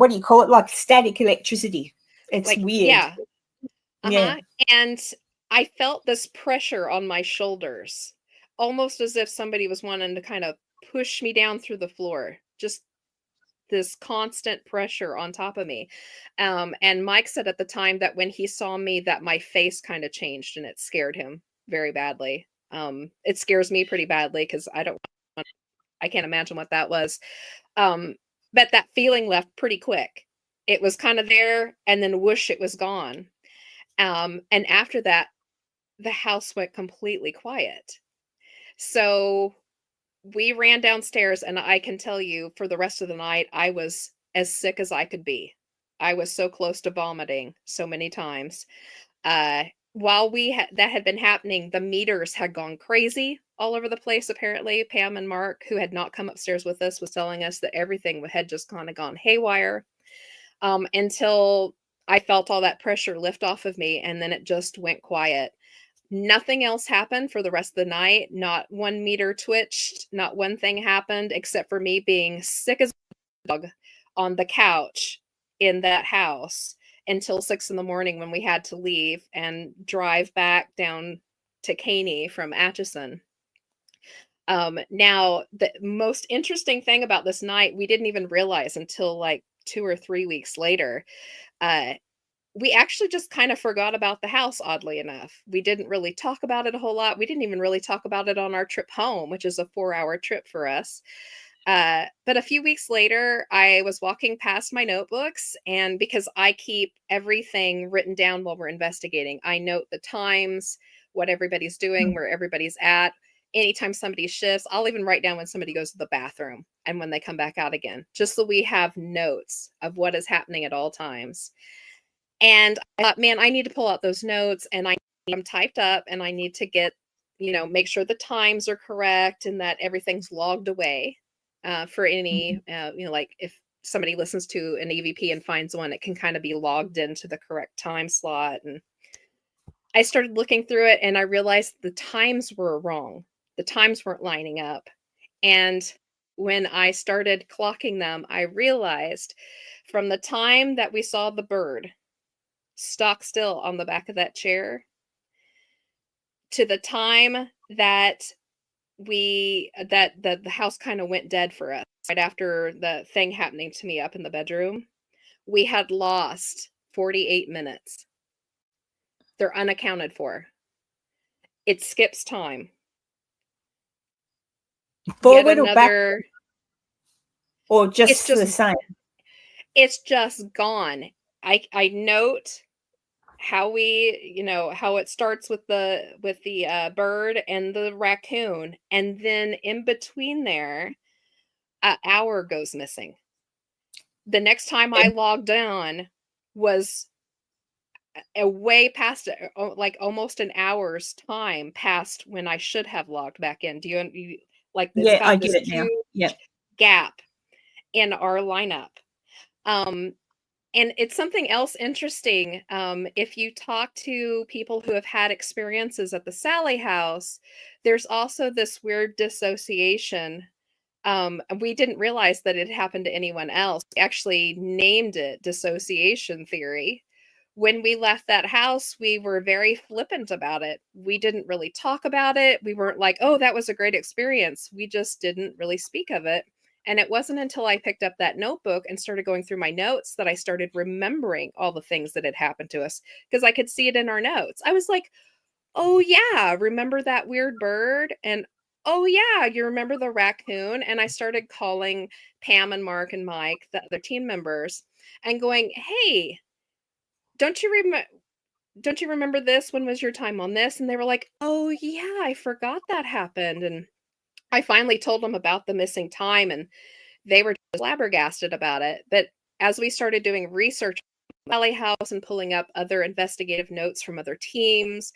do you call it? Like static electricity. It's like, weird. Yeah. Yeah. And I felt this pressure on my shoulders, almost as if somebody was wanting to kind of push me down through the floor. Just this constant pressure on top of me. And Mike said at the time that when he saw me, that my face kind of changed and it scared him very badly. It scares me pretty badly because I can't imagine what that was. But that feeling left pretty quick. It was kind of there and then whoosh, it was gone. And after that, the house went completely quiet. So we ran downstairs, and I can tell you for the rest of the night, I was as sick as I could be. I was so close to vomiting so many times. While that had been happening, the meters had gone crazy all over the place. Apparently, Pam and Mark, who had not come upstairs with us, was telling us that everything had just kind of gone haywire until I felt all that pressure lift off of me, and then it just went quiet. Nothing else happened for the rest of the night. Not one meter twitched. Not one thing happened except for me being sick as a dog on the couch in that house until 6 a.m. when we had to leave and drive back down to Caney from Atchison. Now, the most interesting thing about this night, we didn't even realize until like 2 or 3 weeks later. We actually just kind of forgot about the house, oddly enough. We didn't really talk about it a whole lot. We didn't even really talk about it on our trip home, which is a 4-hour trip for us. But a few weeks later, I was walking past my notebooks, and because I keep everything written down while we're investigating, I note the times, what everybody's doing, where everybody's at. Anytime somebody shifts, I'll even write down when somebody goes to the bathroom and when they come back out again, just so we have notes of what is happening at all times. And I thought, man, I need to pull out those notes, and I need them typed up, and I need to get, make sure the times are correct and that everything's logged away for any, like if somebody listens to an EVP and finds one, it can kind of be logged into the correct time slot. And I started looking through it, and I realized the times were wrong. The times weren't lining up. And when I started clocking them, I realized from the time that we saw the bird stock still on the back of that chair to the time that the house kind of went dead for us right after the thing happening to me up in the bedroom, we had lost 48 minutes. They're unaccounted for. It skips time. Forward or back, or it's just the just same? it's just gone. I note how how it starts with the bird and the raccoon, and then in between there, an hour goes missing. The next time I logged on was a way past like almost an hour's time past when I should have logged back in. Do you like it's Yeah, got I this get it now. huge Yep. gap in our lineup. And it's something else interesting. If you talk to people who have had experiences at the Sally House, there's also this weird dissociation. We didn't realize that it happened to anyone else. We actually named it dissociation theory. When we left that house, we were very flippant about it. We didn't really talk about it. We weren't like, oh, that was a great experience. We just didn't really speak of it. And it wasn't until I picked up that notebook and started going through my notes that I started remembering all the things that had happened to us because I could see it in our notes. I was like, oh, yeah, remember that weird bird? And oh, yeah, you remember the raccoon? And I started calling Pam and Mark and Mike, the other team members, and going, hey, don't you remember this? When was your time on this? And they were like, oh, yeah, I forgot that happened. And I finally told them about the missing time, and they were just flabbergasted about it. But as we started doing research on Valley House and pulling up other investigative notes from other teams,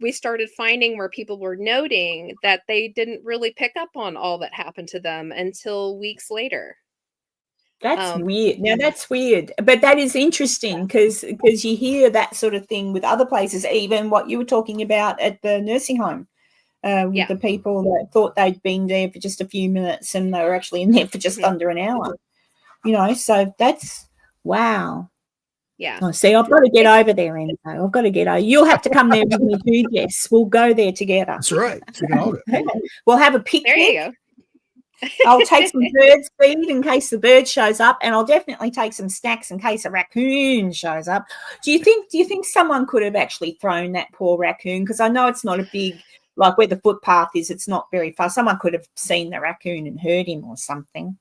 we started finding where people were noting that they didn't really pick up on all that happened to them until weeks later. That's weird. Now that's weird, but that is interesting because you hear that sort of thing with other places, even what you were talking about at the nursing home. With the people that thought they'd been there for just a few minutes and they were actually in there for just under an hour. So that's wow. Yeah. Oh, see, I've got to get over there, Enzo. I've got to get over. You'll have to come there with me too, Jess. We'll go there together. That's right. So you can hold it. We'll have a picnic. There you go. I'll take some bird feed in case the bird shows up, and I'll definitely take some snacks in case a raccoon shows up. Do you think someone could have actually thrown that poor raccoon? Because I know it's not a big, like where the footpath is, it's not very far. Someone could have seen the raccoon and heard him or something.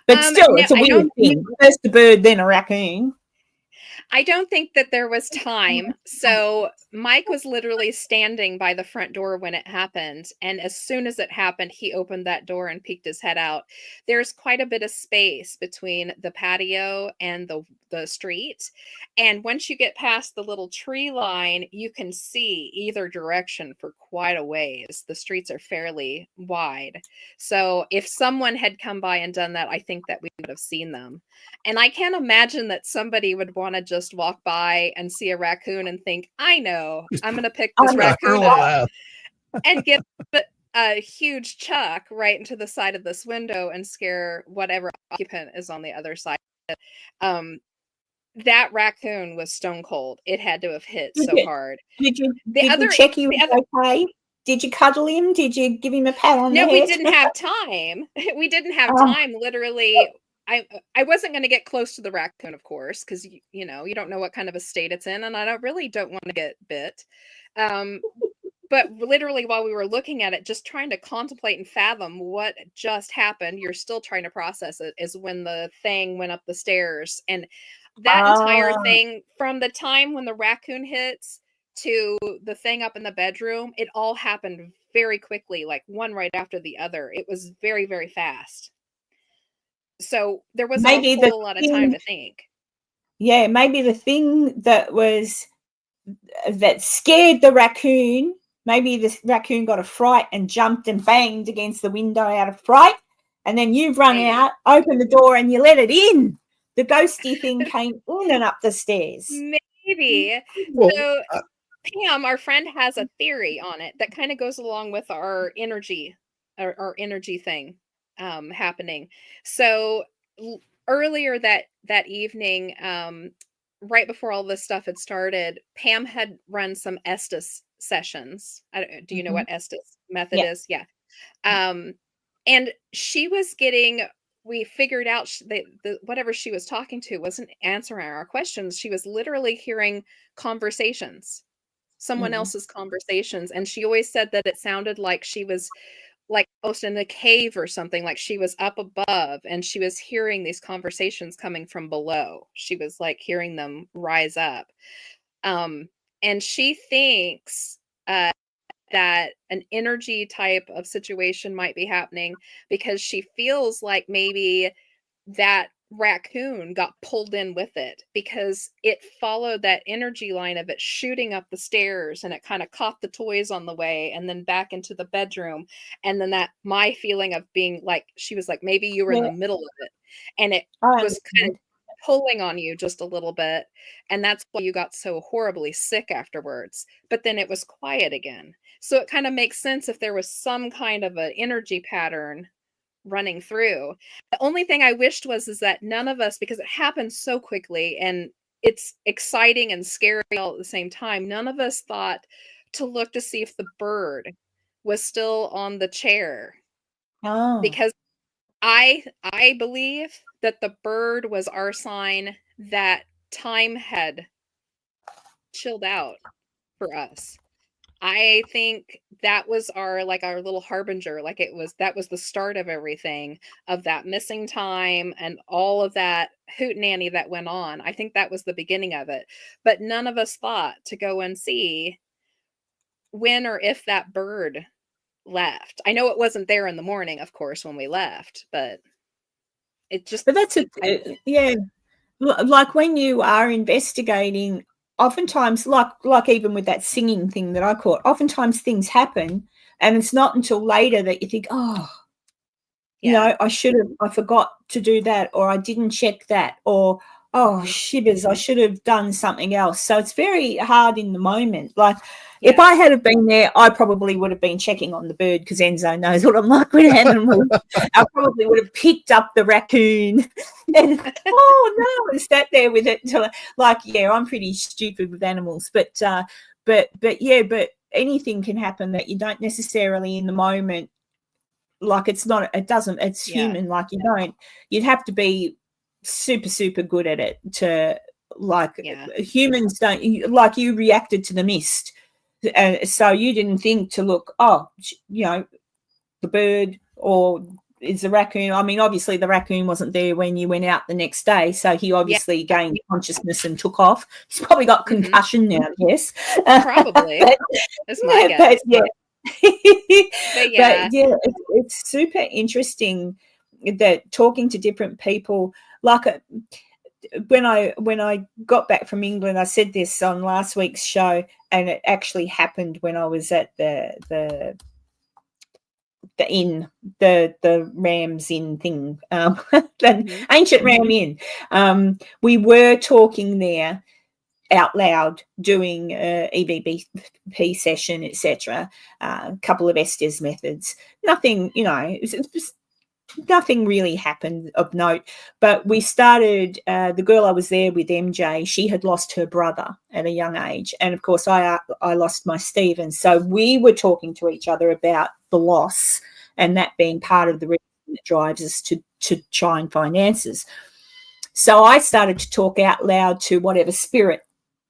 But still, no, it's a weird thing. First the bird, then a raccoon. I don't think that there was time. So Mike was literally standing by the front door when it happened. And as soon as it happened, he opened that door and peeked his head out. There's quite a bit of space between the patio and the street. And once you get past the little tree line, you can see either direction for quite a ways. The streets are fairly wide. So if someone had come by and done that, I think that we would have seen them. And I can't imagine that somebody would want to just walk by and see a raccoon and think, I know, I'm going to pick this raccoon up and give it a huge chuck right into the side of this window and scare whatever occupant is on the other side. That raccoon was stone cold. It had to have hit so hard. Did you check he was okay? Did you cuddle him? Did you give him a pat on the head? No, we didn't have time. We didn't have time. Literally, I wasn't going to get close to the raccoon, of course, because you don't know what kind of a state it's in, and I really don't want to get bit. But literally, while we were looking at it, just trying to contemplate and fathom what just happened, you're still trying to process it, is when the thing went up the stairs. And that entire thing, from the time when the raccoon hits to the thing up in the bedroom, it all happened very quickly, like one right after the other. It was very, very fast. So there wasn't a whole lot of time to think. Yeah, maybe the thing that scared the raccoon, maybe the raccoon got a fright and jumped and banged against the window out of fright, and then you've run out, opened the door, and you let it in. The ghosty thing came in and up the stairs. Maybe. Well, so Pam, our friend, has a theory on it that kind of goes along with our energy thing happening. So earlier that evening, right before all this stuff had started, Pam had run some Estes sessions. Do you know Mhm. what Estes method Yeah. is? Yeah. And she was getting, we figured out whatever she was talking to wasn't answering our questions. She was literally hearing conversations, someone Mhm. else's conversations. And she always said that it sounded like she was like almost in a cave or something, like she was up above and she was hearing these conversations coming from below. She was like hearing them rise up. And she thinks that an energy type of situation might be happening because she feels like maybe that raccoon got pulled in with it because it followed that energy line of it shooting up the stairs, and it kind of caught the toys on the way and then back into the bedroom. And then that my feeling of being like, she was like, maybe you were in Yeah, the middle of it, and it I was kind of understand. pulling on you just a little bit, and that's why you got so horribly sick afterwards. But then it was quiet again, so it kind of makes sense if there was some kind of an energy pattern running through. The only thing I wished was is that none of us, because it happened so quickly and it's exciting and scary all at the same time, none of us thought to look to see if the bird was still on the chair, Oh. because I believe that the bird was our sign that time had chilled out for us. I think that was our like our little harbinger, like that was the start of everything, of that missing time and all of that hootenanny that went on. I think that was the beginning of it. But none of us thought to go and see when or if that bird left. I know it wasn't there in the morning, of course, when we left, but it just But that's yeah. Like when you are investigating, oftentimes, like even with that singing thing that I caught, oftentimes things happen, and it's not until later that you think, oh, yeah. I forgot to do that, or I didn't check that, or oh, Mhm. shivers, I should have done something else. So it's very hard in the moment. Like if Yeah. I had have been there, I probably would have been checking on the bird because Enzo knows what I'm like with animals. I probably would have picked up the raccoon and oh no, and sat there with it until yeah, I'm pretty stupid with animals, but yeah, but anything can happen that you don't necessarily in the moment, like it's Yeah. human, like you'd have to be super good at it to, like, Yeah. humans don't, like you reacted to the mist, so you didn't think to look, oh, the bird, or is the raccoon, I mean, obviously the raccoon wasn't there when you went out the next day, so he Yeah. obviously gained consciousness and took off. He's probably got concussion now, yes. Probably. but, That's my but guess. yeah. But But yeah. yeah, it's super interesting that talking to different people, like when I got back from England, I said this on last week's show, and it actually happened when I was at the inn, the Rams Inn thing, the ancient Ram Inn. We were talking there out loud, doing EBBP session, etc. A couple of Estes methods. Nothing, nothing really happened of note. But we started. The girl I was there with, MJ, she had lost her brother at a young age, and of course I lost my Stephen. So we were talking to each other about the loss, and that being part of the reason that drives us to try and find answers. So I started to talk out loud to whatever spirit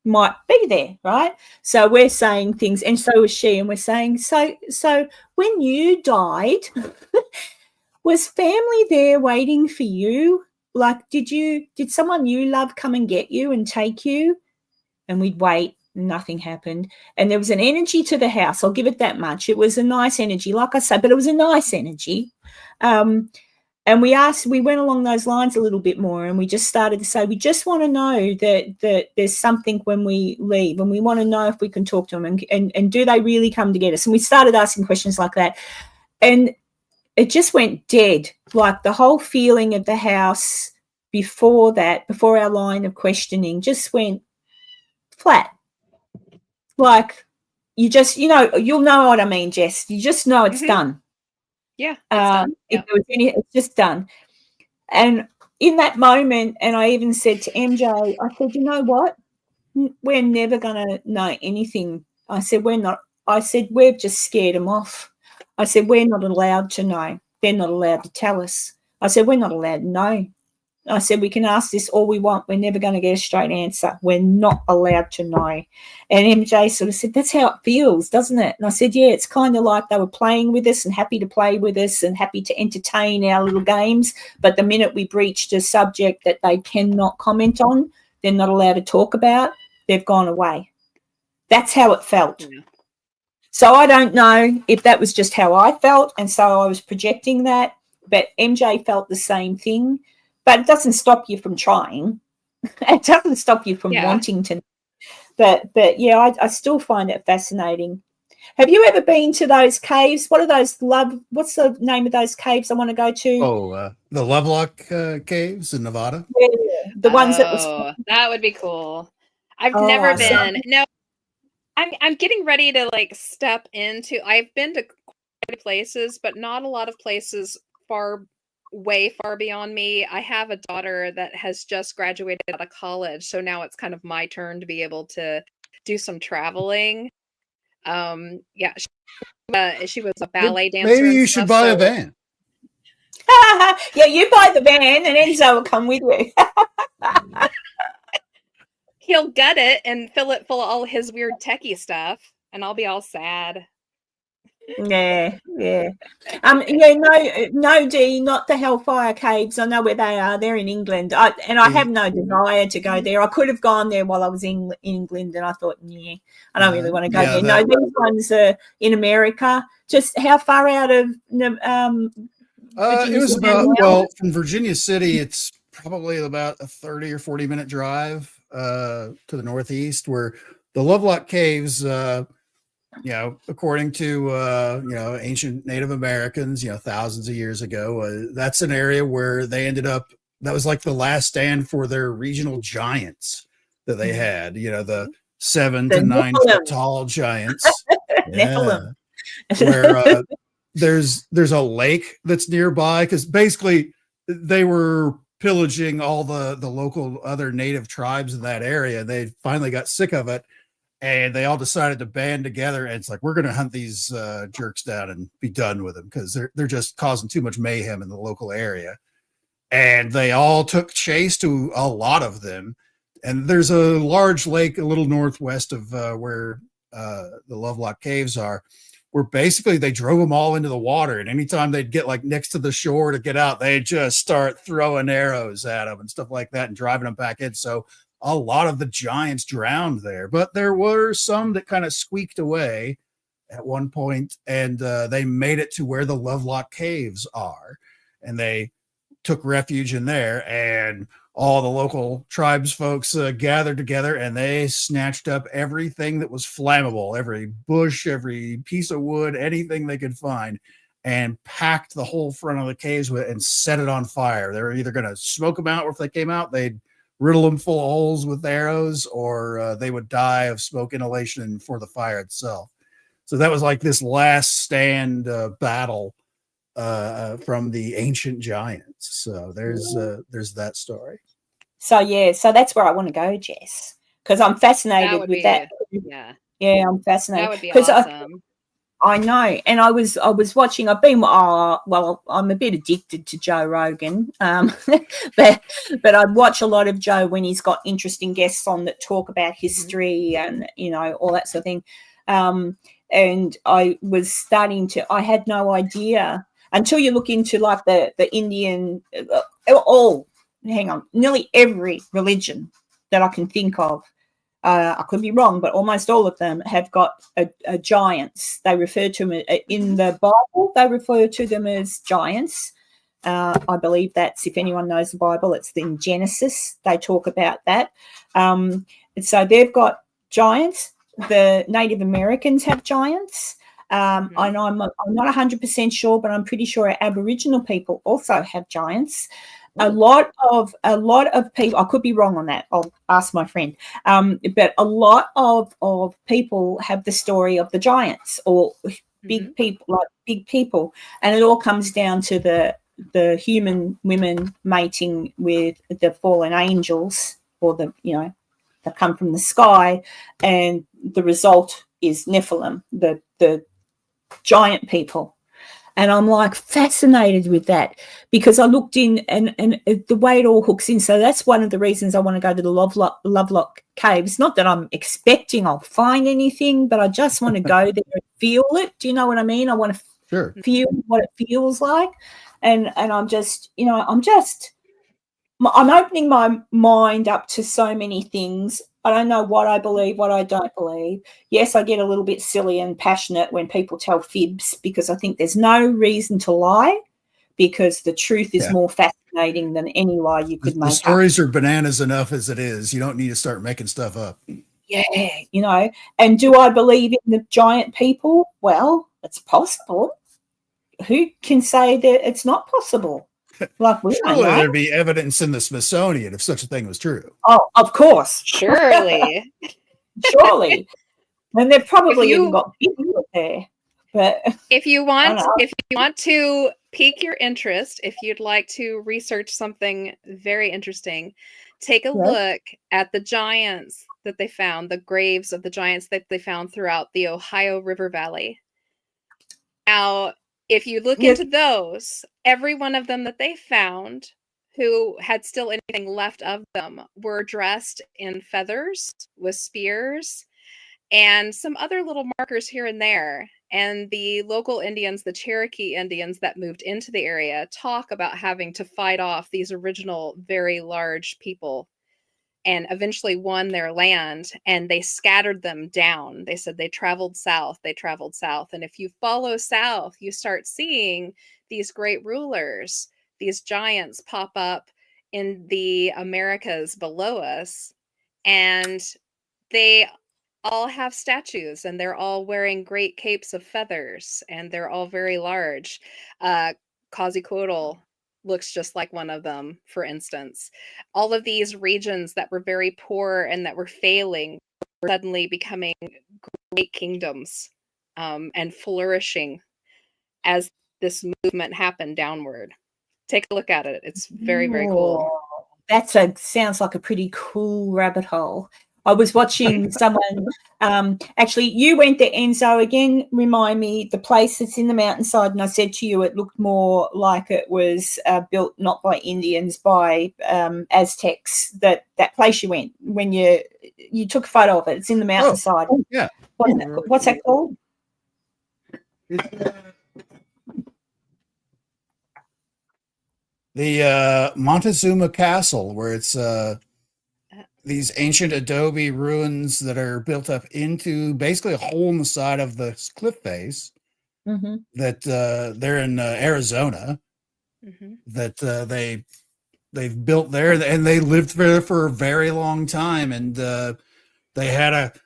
might be there, right? So we're saying things, and so was she, and we're saying, so when you died, was family there waiting for you? Like, did someone you love come and get you and take you? And we'd wait, nothing happened. And there was an energy to the house, I'll give it that much. It was a nice energy, like I say, but it was a nice energy. And we went along those lines a little bit more, and we just started to say, we just want to know that there's something when we leave, and we want to know if we can talk to them, and do they really come to get us? And we started asking questions like that. And it just went dead. Like the whole feeling of the house before our line of questioning just went flat. Like you just, you'll know what I mean, Jess. You just know it's done. Yeah, it's done. If there was it's just done. And in that moment, and I even said to MJ, I said, you know what? We're never going to know anything I said, we're not. I said, we've just scared them off. I said, we're not allowed to know. They're not allowed to tell us. I said, we're not allowed to know. I said, we can ask this all we want. We're never going to get a straight answer. We're not allowed to know. And MJ sort of said, that's how it feels, doesn't it? And I said, yeah, it's kind of like they were playing with us and happy to play with us and happy to entertain our little games. But the minute we breached a subject that they cannot comment on, they're not allowed to talk about, they've gone away. That's how it felt. Yeah. So I don't know if that was just how I felt, and so I was projecting that. But MJ felt the same thing. But it doesn't stop you from trying. It doesn't stop you from wanting to. But yeah, I still find it fascinating. Have you ever been to those caves? What are those what's the name of those caves I want to go to? Oh, the Lovelock Caves in Nevada. Yeah, the ones that that would be cool. I've never been. No, I'm getting ready to like step into. I've been to quite a few places, but not a lot of places way far beyond me. I have a daughter that has just graduated out of college, so now it's kind of my turn to be able to do some traveling. Yeah, she was a ballet dancer. Maybe you should buy a van. Yeah, you buy the van and Enzo will come with you. He'll gut it and fill it full of all his weird techie stuff, and I'll be all sad. Yeah. No, Dee, not the Hellfire Caves. I know where they are. They're in England. I have no desire to go there. I could have gone there while I was in England, and I thought, I don't really want to go there. No, these ones are in America. Just how far out of it was about, from Virginia City, it's probably about a 30 or 40 minute drive to the northeast, where the Lovelock Caves, according to, ancient Native Americans, thousands of years ago, that's an area where they ended up, that was like the last stand for their regional giants that they had, the 7 to 9 foot tall giants. Yeah. Where there's a lake that's nearby, because basically they were pillaging all the local other native tribes in that area. They finally got sick of it, and they all decided to band together, and it's like, we're going to hunt these jerks down and be done with them, because they're just causing too much mayhem in the local area. And they all took chase to a lot of them. And there's a large lake a little northwest of where the Lovelock Caves are, where basically they drove them all into the water. And anytime they'd get like next to the shore to get out, they'd just start throwing arrows at them and stuff like that and driving them back in. So a lot of the giants drowned there, but there were some that kind of squeaked away at one point, and they made it to where the Lovelock Caves are, and they took refuge in there, and all the local tribes folks gathered together, and they snatched up everything that was flammable, every bush, every piece of wood, anything they could find, and packed the whole front of the caves with it and set it on fire. They were either going to smoke them out, or if they came out, they'd riddle them full of holes with arrows, or they would die of smoke inhalation for the fire itself. So that was like this last stand battle from the ancient giants. So there's that story. So that's where I want to go, Jess, because I'm fascinated with that. Yeah, I'm fascinated. That would be awesome. I know, and I was watching. I've been I'm a bit addicted to Joe Rogan, but I watch a lot of Joe when he's got interesting guests on that talk about history and all that sort of thing. And I was starting to. I had no idea until you look into like the Indian, nearly every religion that I can think of. I could be wrong, but almost all of them have got a giants. They refer to them in the Bible. They refer to them as giants. I believe that's, if anyone knows the Bible, it's in Genesis. They talk about that. And so they've got giants. The Native Americans have giants. And I'm not 100% sure, but I'm pretty sure Aboriginal people also have giants. A lot of people, I could be wrong on that, I'll ask my friend, but a lot of people have the story of the giants, or big people, and it all comes down to the human women mating with the fallen angels, or that come from the sky, and the result is Nephilim, the giant people. And I'm like fascinated with that, because I looked in and the way it all hooks in. So that's one of the reasons I want to go to the Lovelock Caves. Not that I'm expecting I'll find anything, but I just want to go there and feel it. Do you know what I mean? I want to feel what it feels like. And I'm just, I'm opening my mind up to so many things. I don't know what I believe, what I don't believe. Yes, I get a little bit silly and passionate when people tell fibs, because I think there's no reason to lie, because the truth is more fascinating than any lie you could make up. The stories are bananas enough as it is. You don't need to start making stuff up. Yeah, And do I believe in the giant people? Well, it's possible. Who can say that it's not possible? Like, we don't Surely know. there'd be evidence in the Smithsonian if such a thing was true. Oh, of course. Surely. Surely. And they've probably even got people there. But if you want to pique your interest, if you'd like to research something very interesting, take a look at the giants that they found, the graves of the giants that they found throughout the Ohio River Valley. Now, if you look into those, every one of them that they found who had still anything left of them were dressed in feathers with spears and some other little markers here and there. And the local Indians, the Cherokee Indians that moved into the area, talk about having to fight off these original very large people, and eventually won their land, and they scattered them down. They said they traveled south. And if you follow south, you start seeing these great rulers, these giants pop up in the Americas below us, and they all have statues, and they're all wearing great capes of feathers, and they're all very large. Quetzalcoatl looks just like one of them, for instance. All of these regions that were very poor and that were failing were suddenly becoming great kingdoms and flourishing as this movement happened downward. Take a look at it. It's very, very cool. That sounds like a pretty cool rabbit hole. I was watching someone, actually, you went to Enzo again, remind me, the place that's in the mountainside, and I said to you it looked more like it was built not by Indians, by Aztecs, that place you went, when you took a photo of it. It's in the mountainside. Oh, yeah. What's that called? The Montezuma Castle, where it's these ancient adobe ruins that are built up into basically a hole in the side of the cliff face. Mm-hmm. That they're in Arizona. Mm-hmm. That they've built there, and they lived there for a very long time, and they had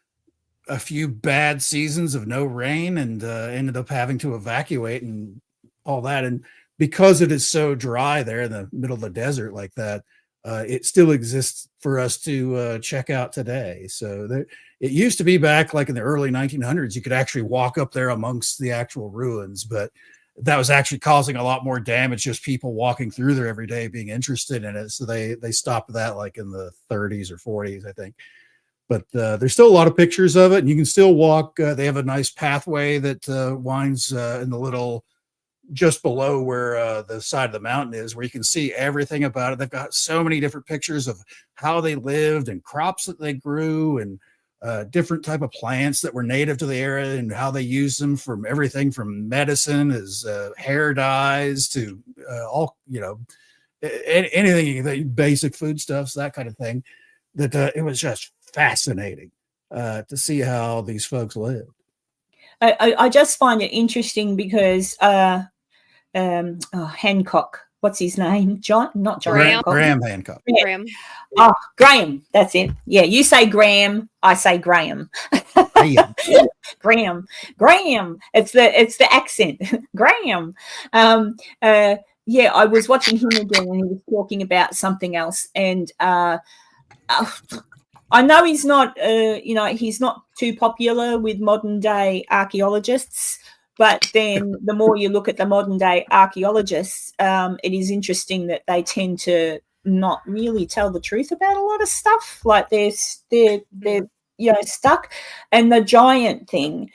a few bad seasons of no rain, and ended up having to evacuate and all that. And because it is so dry there in the middle of the desert like that, it still exists for us to check out today. So it used to be back like in the early 1900s, you could actually walk up there amongst the actual ruins, but that was actually causing a lot more damage, just people walking through there every day being interested in it. So they stopped that like in the 30s or 40s, I think. But there's still a lot of pictures of it, and you can still walk. They have a nice pathway that winds in the little, just below where the side of the mountain is, where you can see everything about it. They've got so many different pictures of how they lived and crops that they grew, and different type of plants that were native to the area, and how they used them, from everything from medicine as hair dyes to all, anything, basic foodstuffs, that kind of thing. That it was just fascinating to see how these folks lived. I just find it interesting because Hancock, what's his name? Not John Hancock. Graham Hancock. Graham. Oh, Graham, that's it. Yeah, you say Graham, I say Graham. Graham. It's the accent. Graham. Yeah, I was watching him again, and he was talking about something else, and I know he's not, he's not too popular with modern day archaeologists, but then the more you look at the modern day archaeologists, it is interesting that they tend to not really tell the truth about a lot of stuff. Like they're stuck. And the giant thing,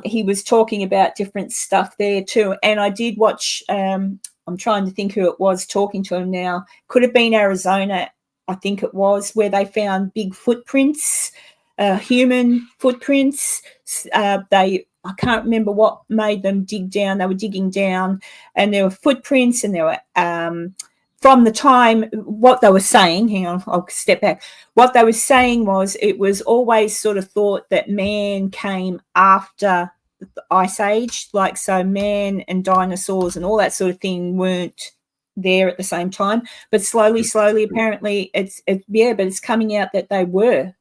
he was talking about different stuff there too. And I did watch, I'm trying to think who it was talking to him now. Could have been Arizona, I think it was, where they found big footprints, human footprints. I can't remember what made them dig down. They were digging down, and there were footprints, and there were from the time, what they were saying, hang on, I'll step back. What they were saying was it was always sort of thought that man came after the Ice Age, like so man and dinosaurs and all that sort of thing weren't there at the same time. But slowly, apparently but it's coming out that they were.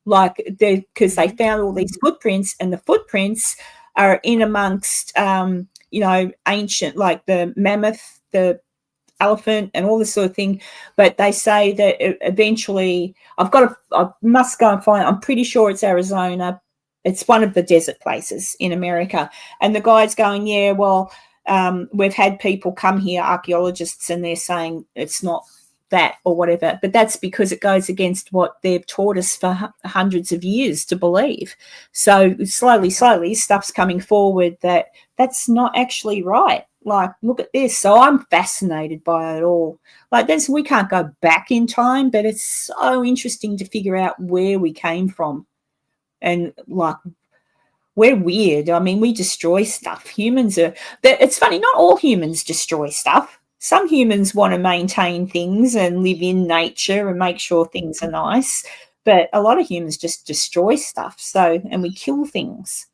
Like, because they found all these footprints, and the footprints are in amongst, ancient, like the mammoth, the elephant, and all this sort of thing. But they say that eventually, I must go and find. I'm pretty sure it's Arizona. It's one of the desert places in America. And the guy's going, yeah, well, we've had people come here, archaeologists, and they're saying it's not that or whatever, but that's because it goes against what they've taught us for hundreds of years to believe. So slowly stuff's coming forward that's not actually right. Like, look at this. So I'm fascinated by it all. Like, we can't go back in time, but it's so interesting to figure out where we came from. And like, we're weird. I mean, we destroy stuff. It's funny, not all humans destroy stuff. Some humans want to maintain things and live in nature and make sure things are nice, but a lot of humans just destroy stuff. And we kill things.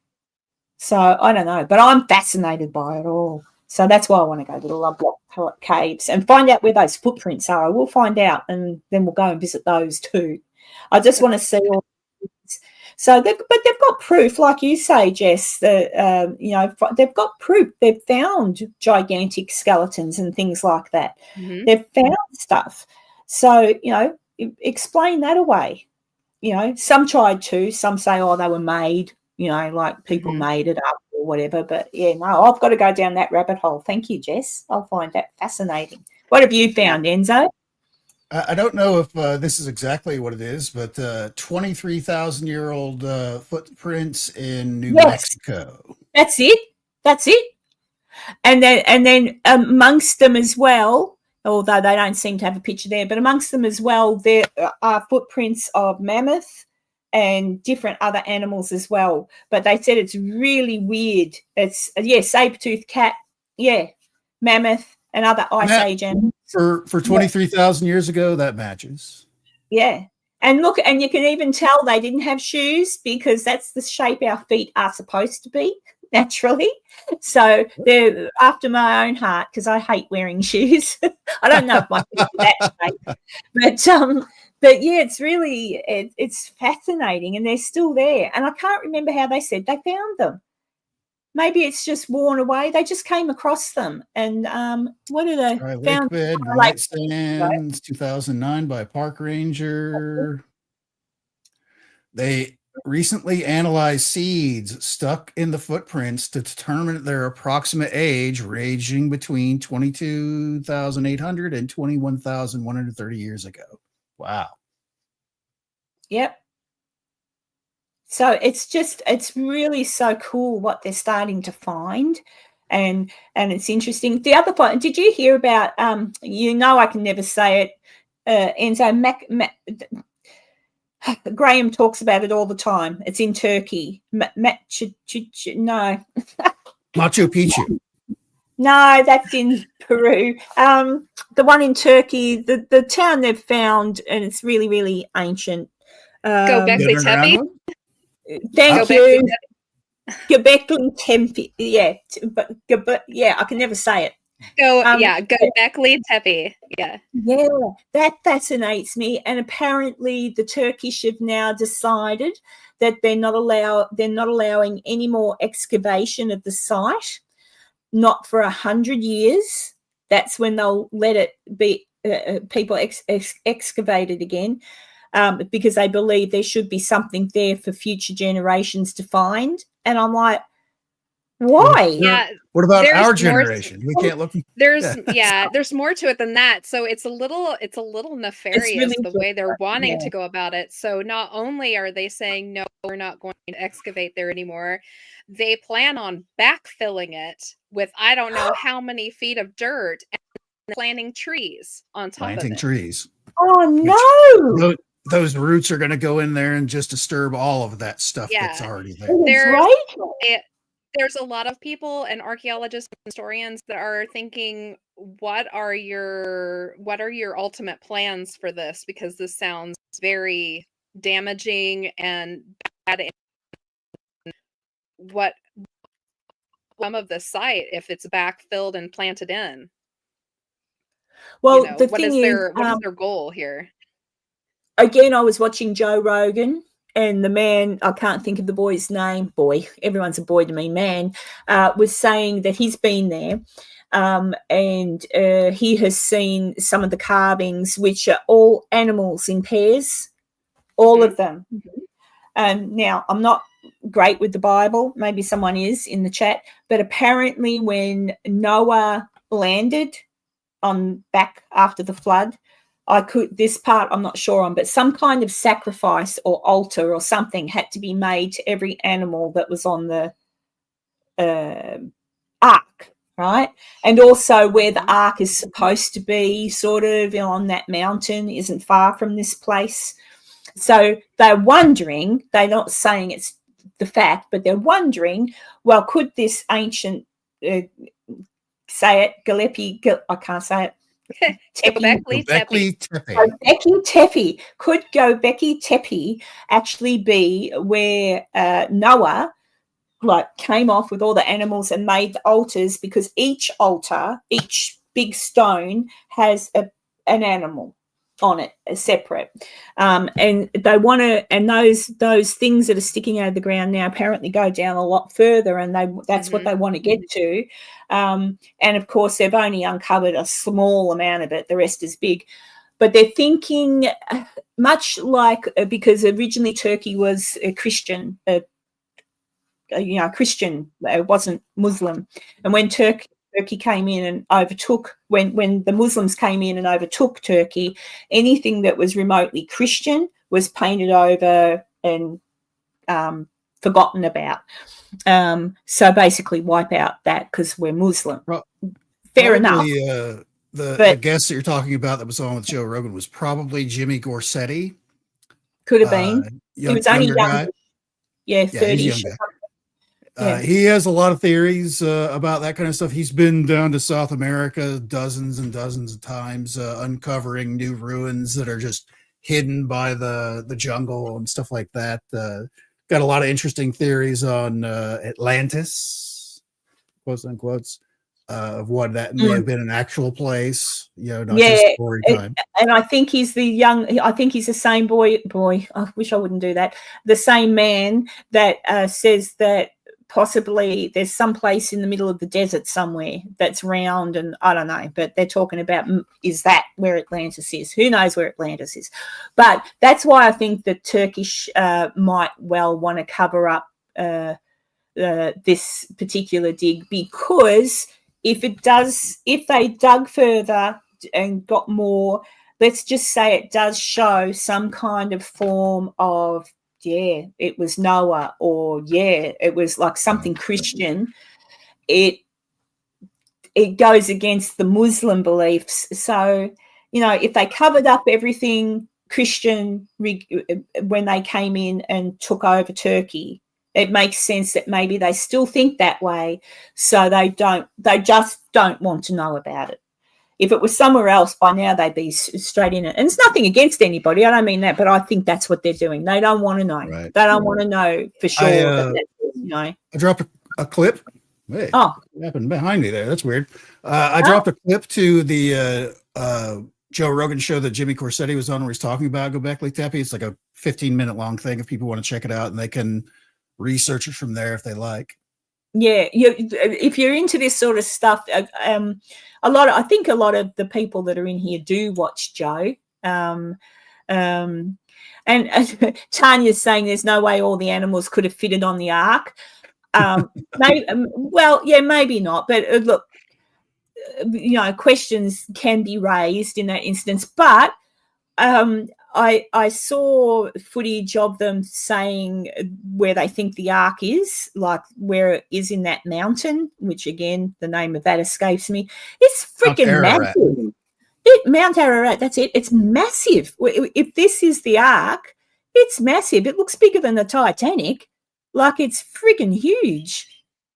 So I don't know, but I'm fascinated by it all. So that's why I want to go to the Lovelock Caves and find out where those footprints are. We'll find out, and then we'll go and visit those too. I just want to see all. So they've got proof, like you say, Jess, that, they've got proof. They've found gigantic skeletons and things like that. Mm-hmm. They've found stuff. So, explain that away. Some tried to. Some say, oh, they were made, like people made it up or whatever. But, yeah, no, I've got to go down that rabbit hole. Thank you, Jess. I'll find that fascinating. What have you found, Enzo? I don't know if this is exactly what it is, but 23,000-year-old footprints in New Mexico. That's it. And then amongst them as well, although they don't seem to have a picture there, but amongst them as well, there are footprints of mammoth and different other animals as well. But they said it's really weird. It's, saber-toothed cat, mammoth, and other Ice Age animals. For 23,000 years ago, that matches. Yeah. And look, and you can even tell they didn't have shoes, because that's the shape our feet are supposed to be naturally. So they're after my own heart, because I hate wearing shoes. I don't know if my feet are that shape. But yeah, it's really, it's fascinating, and they're still there. And I can't remember how they said they found them. Maybe it's just worn away. They just came across them. And what are they? Lake bed, White Sands, 2009 by a park ranger. They recently analyzed seeds stuck in the footprints to determine their approximate age, ranging between 22,800 and 21,130 years ago. Wow. Yep. So it's really so cool what they're starting to find, and it's interesting. The other point, did you hear about, I can never say it, Enzo, Graham talks about it all the time. It's in Turkey. Machu Picchu. No, that's in Peru. The one in Turkey, the town they've found, and it's really, really ancient. Göbekli Tepe. Thank you. Göbekli Tepe. Yeah, but I can never say it. Göbekli Tepe. Yeah. Yeah, that fascinates me. And apparently the Turkish have now decided that they're not allowing any more excavation of the site, not for 100 years. That's when they'll let it be people excavated again. Because they believe there should be something there for future generations to find. And I'm like, Why? Yeah, What about there's our more generation? We can't look. there's more to it than that. So it's a little nefarious really the way they're wanting yeah. to go about it. So not only are they saying no, we're not going to excavate there anymore, they plan on backfilling it with I don't know how many feet of dirt and planting trees on top of Planting it. trees. Oh no! Those roots are going to go in there and just disturb all of that stuff that's Yeah. already there. Oh, There's right. there's a lot of people and archaeologists and historians that are thinking, what are your ultimate plans for this? Because this sounds very damaging and bad. What some of the site if it's backfilled and planted in? Well, You know, the what thing is is, their goal here? again, I was watching Joe Rogan, and the man, I can't think of the boy's name. Boy, everyone's a boy to me. Man, was saying that he's been there, and he has seen some of the carvings, which are all animals in pairs, all of them. Now, I'm not great with the Bible. Maybe someone is in the chat, but apparently, when Noah landed on back after the flood, this part I'm not sure on, but some kind of sacrifice or altar or something had to be made to every animal that was on the ark, right? And also where the ark is supposed to be, sort of on that mountain, isn't far from this place. So they're wondering, they're not saying it's the fact, but they're wondering, well, could this ancient, say it, I can't say it, Göbekli Tepe. Göbekli Tepe. Could Göbekli Tepe actually be where Noah came off with all the animals and made the altars, because each altar, each big stone has an animal on it, separate, and they want to, and those things that are sticking out of the ground now apparently go down a lot further, and that's what they want to get to, and of course they've only uncovered a small amount of it, the rest is big, but they're thinking much like, because originally Turkey was a Christian, Christian, it wasn't Muslim, and when Turkey came in and overtook, when the Muslims came in and overtook Turkey, anything that was remotely Christian was painted over and forgotten about. So basically wipe out that, because we're Muslim. Fair enough. The guest that you're talking about that was on with Joe Rogan was probably Jimmy Gorsetti. Could have been. He was only young. Guy. Yeah, 30. He's young guy. He has a lot of theories about that kind of stuff. He's been down to South America dozens and dozens of times, uncovering new ruins that are just hidden by the jungle and stuff like that. Got a lot of interesting theories on Atlantis, quotes unquotes, of what that may have been an actual place, not just story time. And I think he's the same boy. I wish I wouldn't do that. The same man that says that possibly there's some place in the middle of the desert somewhere that's round, and I don't know, but they're talking about, is that where Atlantis is? Who knows where Atlantis is? But that's why I think the Turkish might well want to cover up this particular dig, because if they dug further and got more, let's just say it does show some kind of form of, it was Noah, or it was like something Christian, it goes against the Muslim beliefs. So, if they covered up everything Christian when they came in and took over Turkey, it makes sense that maybe they still think that way. So they just don't want to know about it. If it was somewhere else, by now they'd be straight in it. And it's nothing against anybody. I don't mean that, but I think that's what they're doing. They don't want to know. Right. They don't want to know for sure. I dropped a clip. Hey, what happened behind me there? That's weird. I dropped a clip to the Joe Rogan show that Jimmy Corsetti was on, where he's talking about Göbekli Tepe. It's like a 15-minute long thing if people want to check it out, and they can research it from there if they like. Yeah, if you're into this sort of stuff, I think a lot of the people that are in here do watch Joe. And Tanya's saying there's no way all the animals could have fitted on the ark. Maybe, maybe not. But look, questions can be raised in that instance. But I saw footage of them saying where they think the Ark is, like where it is in that mountain, which again, the name of that escapes me. It's freaking massive. Mount Ararat, that's it. It's massive. If this is the Ark, it's massive. It looks bigger than the Titanic. Like, it's freaking huge.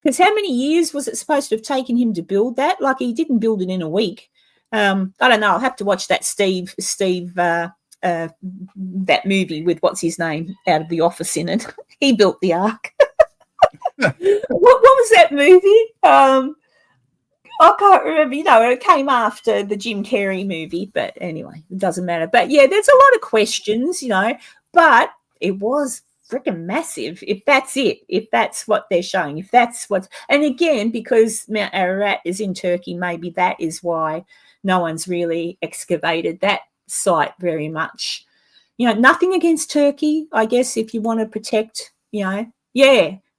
Because how many years was it supposed to have taken him to build that? Like, he didn't build it in a week. I don't know. I'll have to watch that Steve that movie with what's his name out of The Office in it. He built the Ark. what was that movie? I can't remember. It came after the Jim Carrey movie, but anyway, it doesn't matter. But yeah, there's a lot of questions, but it was freaking massive. If that's it, if that's what they're showing, and again, because Mount Ararat is in Turkey, maybe that is why no one's really excavated that site very much. Nothing against Turkey, I guess, if you want to protect, yeah.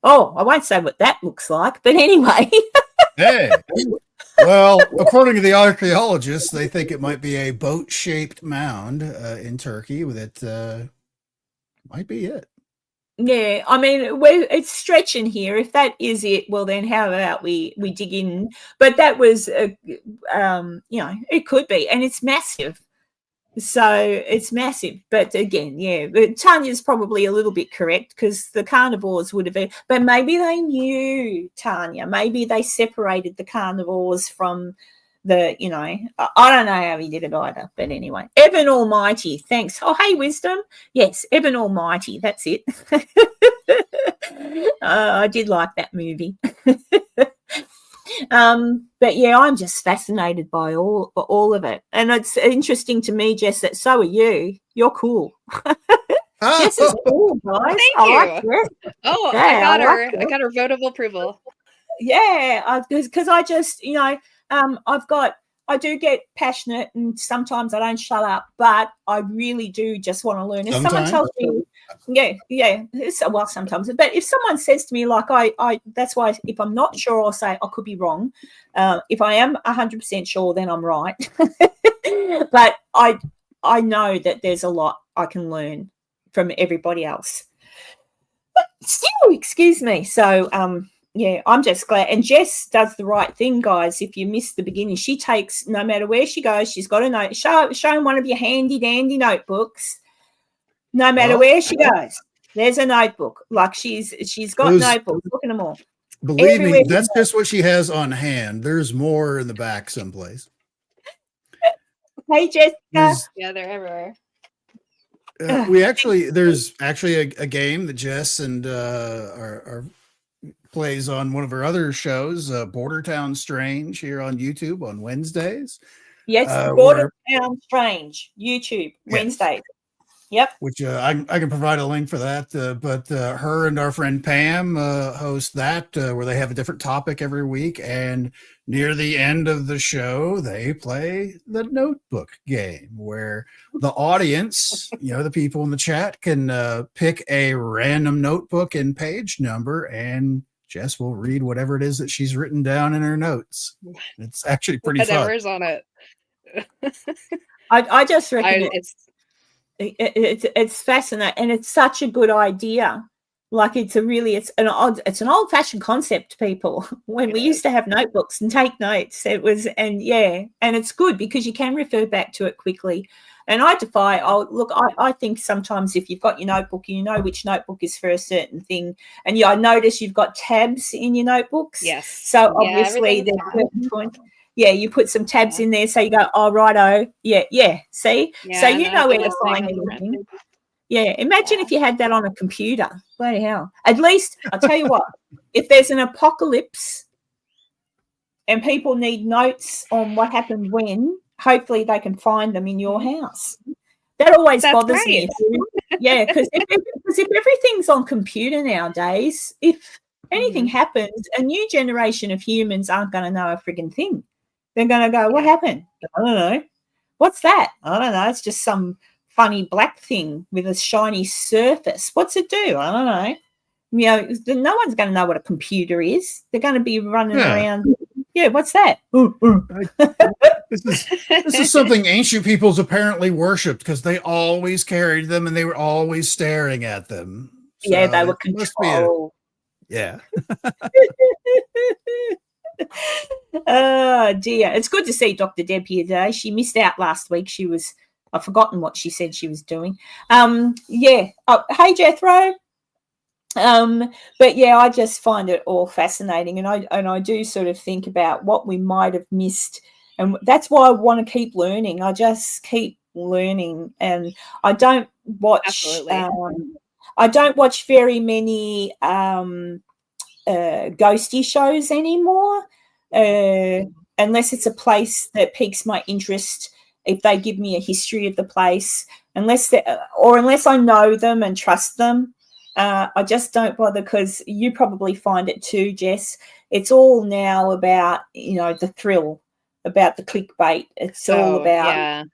Oh, I won't say what that looks like, but anyway. Hey. Well, according to the archaeologists, they think it might be a boat-shaped mound in Turkey. That might be it. Yeah, I mean, it's stretching here. If that is it, well, then how about we dig in? But that was, it could be, and it's massive. So it's massive. But again, yeah, Tanya's probably a little bit correct because the carnivores would have been, but maybe they knew, Tanya. Maybe they separated the carnivores from the, I don't know how he did it either. But anyway, Evan Almighty, thanks. Oh, hey, Wisdom. Yes, Evan Almighty, that's it. I did like that movie. But yeah, I'm just fascinated by all of it, and it's interesting to me, Jess, that so are you. You're cool. Jess is cool, guys. Thank you. Like Jess. Oh, Yeah, I got her vote of approval. Yeah, because I just, I do get passionate, and sometimes I don't shut up, but I really do just want to learn. If someone tells me, well, sometimes, but if someone says to me, like, I that's why if I'm not sure, I'll say I could be wrong. If I am 100% sure, then I'm right. But I know that there's a lot I can learn from everybody else. But still, excuse me. So, yeah, I'm just glad. And Jess does the right thing, guys. If you missed the beginning, she takes, no matter where she goes, she's got a note. Show one of your handy dandy notebooks. No matter where she goes, there's a notebook. Like she's got notebooks. Look at them all. Believe me, that's just what she has on hand. There's more in the back someplace. Hey, Jessica. Yeah, they're everywhere. There's actually a game that Jess and are plays on one of her other shows, Border Town Strange, here on YouTube on Wednesdays. Yes, Border Town Strange, YouTube, Wednesdays. Yep. Which I can provide a link for that. But her and our friend Pam host that, where they have a different topic every week. And near the end of the show, they play the notebook game, where the audience, the people in the chat, can pick a random notebook and page number, and Jess will read whatever it is that she's written down in her notes. It's actually pretty Whatever's fun. on it. I just reckon it's fascinating, and it's such a good idea. Like it's an old-fashioned concept, people. When we used to have notebooks and take notes, and it's good because you can refer back to it quickly. And I think sometimes if you've got your notebook, you know which notebook is for a certain thing. And I notice you've got tabs in your notebooks. Yes. So obviously there's certain point. Yeah, you put some tabs in there, so you go, oh, righto. Yeah. See? Yeah, so you know where to find everything. Yeah, imagine if you had that on a computer. Bloody hell. At least, I'll tell you what, if there's an apocalypse and people need notes on what happened when, hopefully they can find them in your house. That always bothers me. Yeah, because if everything's on computer nowadays, if anything happens, a new generation of humans aren't going to know a frigging thing. They're going to go, what happened? I don't know. What's that? I don't know. It's just some funny black thing with a shiny surface. What's it do? I don't know. no one's going to know what a computer is. They're going to be running around. Yeah, what's that? This is something ancient peoples apparently worshipped because they always carried them and they were always staring at them. So yeah, they were controlled. Yeah. Oh dear, it's good to see Dr. Deb here today. She missed out last week. I've forgotten what she said she was doing. Hey Jethro. But yeah, I just find it all fascinating, and I do sort of think about what we might have missed, and that's why I want to keep learning. I just keep learning, and I don't watch. I don't watch very many ghosty shows anymore, unless it's a place that piques my interest. If they give me a history of the place, unless I know them and trust them. I just don't bother, because you probably find it too, Jess. It's all now about, the thrill, about the clickbait. It's all about,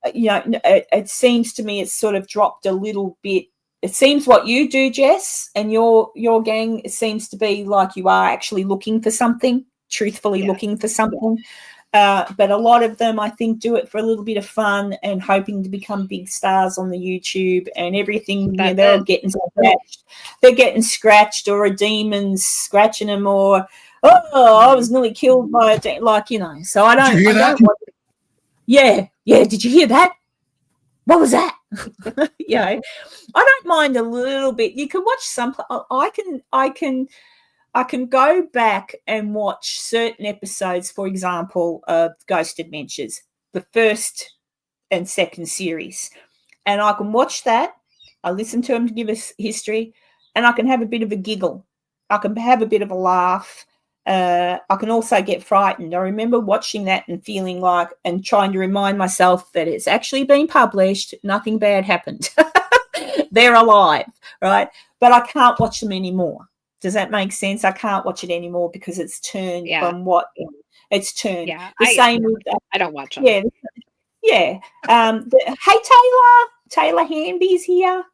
it seems to me it's sort of dropped a little bit. It seems what you do, Jess, and your gang, it seems to be like you are actually looking for something, truthfully looking for something. But a lot of them, I think, do it for a little bit of fun and hoping to become big stars on the YouTube and everything. They're all getting scratched. They're getting scratched, or a demon's scratching them, or I was nearly killed by a So I don't. Did you hear that? Yeah. Did you hear that? What was that? I don't mind a little bit. You can watch some. I can go back and watch certain episodes, for example, of Ghost Adventures, the first and second series. And I can watch that. I listen to them to give us history, and I can have a bit of a giggle. I can have a bit of a laugh. I can also get frightened. I remember watching that and feeling like, and trying to remind myself that it's actually been published. Nothing bad happened. They're alive, right? But I can't watch them anymore. Does that make sense? I can't watch it anymore because it's turned from what it's turned. Yeah, same with I don't watch them. Yeah. Hey, Taylor Hamby's here.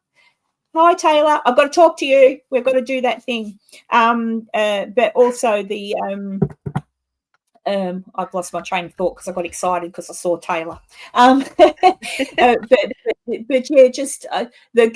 Hi, Taylor. I've got to talk to you. We've got to do that thing. But also the I've lost my train of thought because I got excited because I saw Taylor. But yeah, just the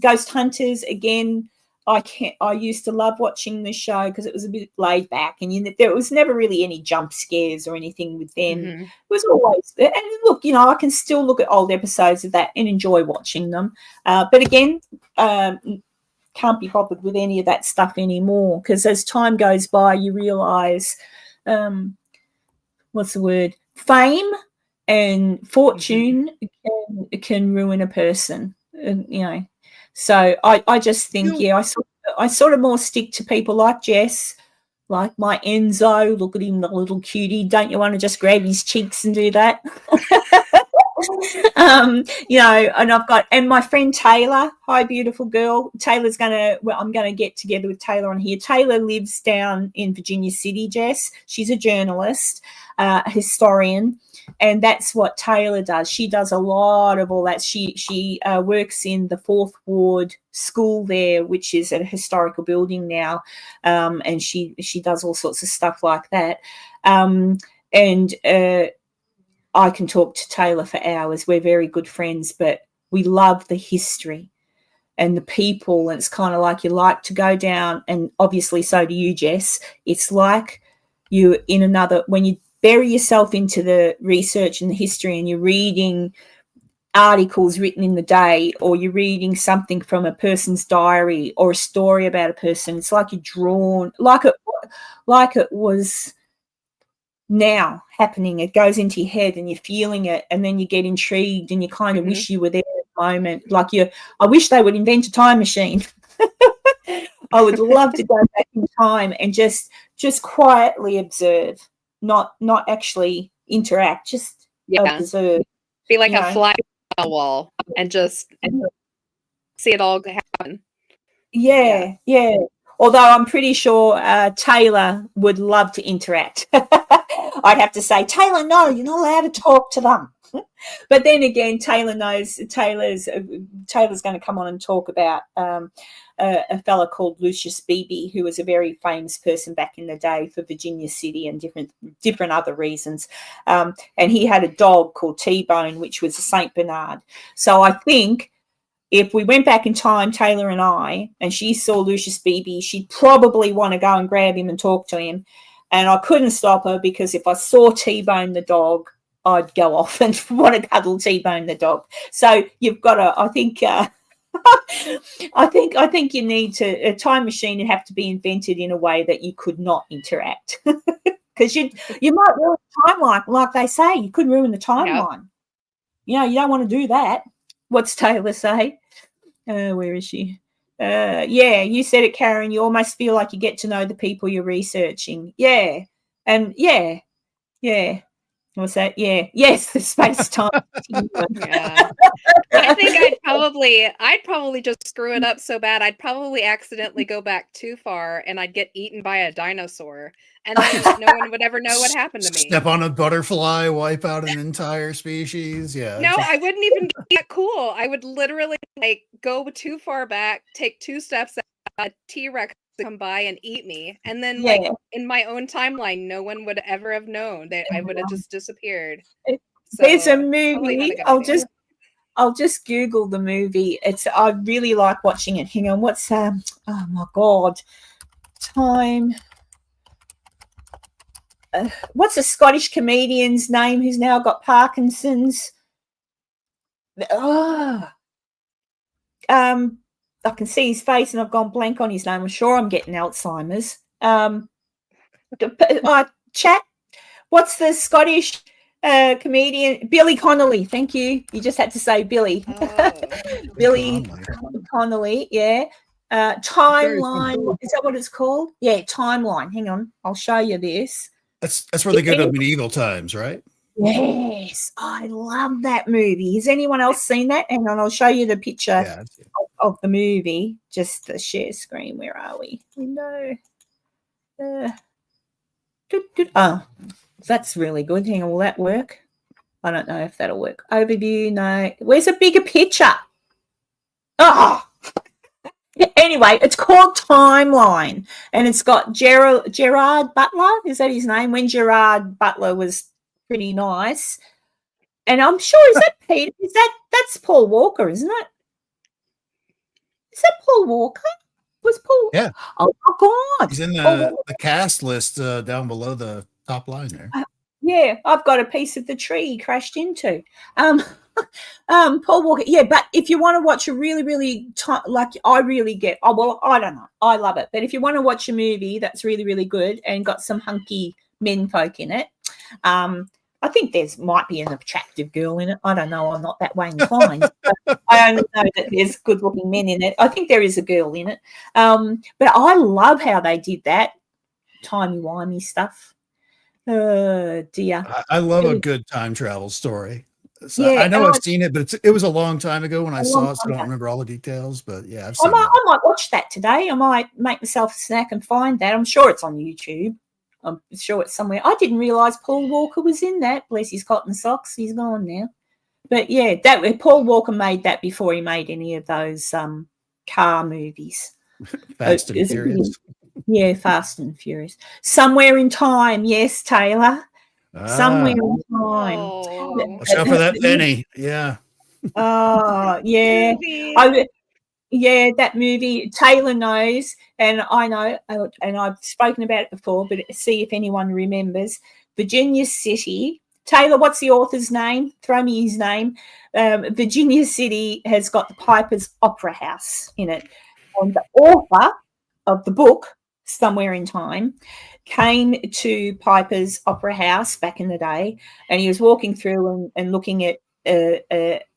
ghost hunters again. I used to love watching the show because it was a bit laid back, and there was never really any jump scares or anything with them. Mm-hmm. It was always, and look, I can still look at old episodes of that and enjoy watching them. But again, can't be bothered with any of that stuff anymore, because as time goes by, you realise, what's the word? Fame and fortune can ruin a person, So I just think, I sort of more stick to people like Jess, like my Enzo. Look at him, the little cutie. Don't you want to just grab his cheeks and do that? And my friend Taylor. Hi, beautiful girl. I'm going to get together with Taylor on here. Taylor lives down in Virginia City, Jess. She's a journalist, historian. And that's what Taylor does. She does a lot of all that. She works in the 4th Ward school there, which is a historical building now, and she does all sorts of stuff like that. And I can talk to Taylor for hours. We're very good friends, but we love the history and the people. And it's kind of like you like to go down, and obviously so do you, Jess. It's like you when you bury yourself into the research and the history, and you're reading articles written in the day, or you're reading something from a person's diary or a story about a person. It's like you're drawn, like it was now happening. It goes into your head and you're feeling it, and then you get intrigued and you kind of wish you were there at the moment. I wish they would invent a time machine. I would love to go back in time and just quietly observe. Not actually interact, just observe. Be like a fly on a wall and just see it all happen. Yeah. Although I'm pretty sure Taylor would love to interact. I'd have to say, Taylor, no, you're not allowed to talk to them. But then again, Taylor's going to come on and talk about a fella called Lucius Beebe, who was a very famous person back in the day for Virginia City and different other reasons. And he had a dog called T-Bone, which was a Saint Bernard. So I think if we went back in time, Taylor and I, and she saw Lucius Beebe, she'd probably want to go and grab him and talk to him. And I couldn't stop her, because if I saw T-Bone the dog, I'd go off and want to cuddle T-Bone the dog. So you've got to, I think, I think you need to, a time machine would have to be invented in a way that you could not interact, because you might ruin the timeline, like they say. You could ruin the timeline. Yep. You don't want to do that. What's Taylor say? Where is she? Yeah, you said it, Karen. You almost feel like you get to know the people you're researching. Yeah, and yeah. What's that? Yeah. Yes, the space-time. Yeah. I think I'd probably just screw it up so bad. I'd probably accidentally go back too far, and I'd get eaten by a dinosaur, and then no one would ever know what happened to me. Step on a butterfly, wipe out an entire species. Yeah. No, I wouldn't even get that cool. I would literally go too far back, take 2 steps, a T-Rex come by and eat me, and then in my own timeline, no one would ever have known that I would have just disappeared. There's a movie. I'll just Google the movie. I really like watching it. Hang on, what's oh my god, time. What's a Scottish comedian's name who's now got Parkinson's? I can see his face and I've gone blank on his name. I'm sure I'm getting Alzheimer's. Chat. What's the Scottish comedian? Billy Connolly. Thank you. You just had to say Billy. Billy Connolly. Yeah. Timeline. Is that what it's called? Yeah, Timeline. Hang on. I'll show you this. That's where they go to medieval times, right? Yes, I love that movie. Has anyone else seen that? Hang on, I'll show you the picture of the movie. Just the share screen. Where are we? Window. Oh, that's really good. Hang on, will that work? I don't know if that'll work. Overview, no. Where's a bigger picture? Oh, anyway, it's called Timeline, and it's got Gerard Butler. Is that his name? When Gerard Butler was pretty nice, and I'm sure is that Peter? That's Paul Walker, isn't it? Is that Paul Walker? Was Paul? Yeah. Oh my god! He's in the cast list down below the top line there. Yeah, I've got a piece of the tree he crashed into. Paul Walker. Yeah, but if you want to watch a really, really I really get. Oh well, I don't know. I love it. But if you want to watch a movie that's really, really good and got some hunky men folk in it, I think might be an attractive girl in it. I don't know. I'm not that way inclined. I only know that there's good-looking men in it. I think there is a girl in it. But I love how they did that timey-wimey stuff. Dear. I love a good time travel story. So yeah, I know I've seen it, but it was a long time ago when I saw it, so I don't remember all the details. But yeah, I've seen it. I might watch that today. I might make myself a snack and find that. I'm sure it's on YouTube. I'm sure it's somewhere. I didn't realise Paul Walker was in that. Bless his cotton socks. He's gone now. But yeah, Paul Walker made that before he made any of those car movies. Fast and Furious. Yeah, Fast and Furious. Somewhere in Time. Yes, Taylor. Somewhere in Time. Watch out for that penny. Yeah. Oh, yeah. Yeah, that movie, Taylor knows, and I know, and I've spoken about it before, but see if anyone remembers. Virginia City. Taylor, what's the author's name? Throw me his name. Virginia City has got the Piper's Opera House in it. And the author of the book, Somewhere in Time, came to Piper's Opera House back in the day, and he was walking through and looking at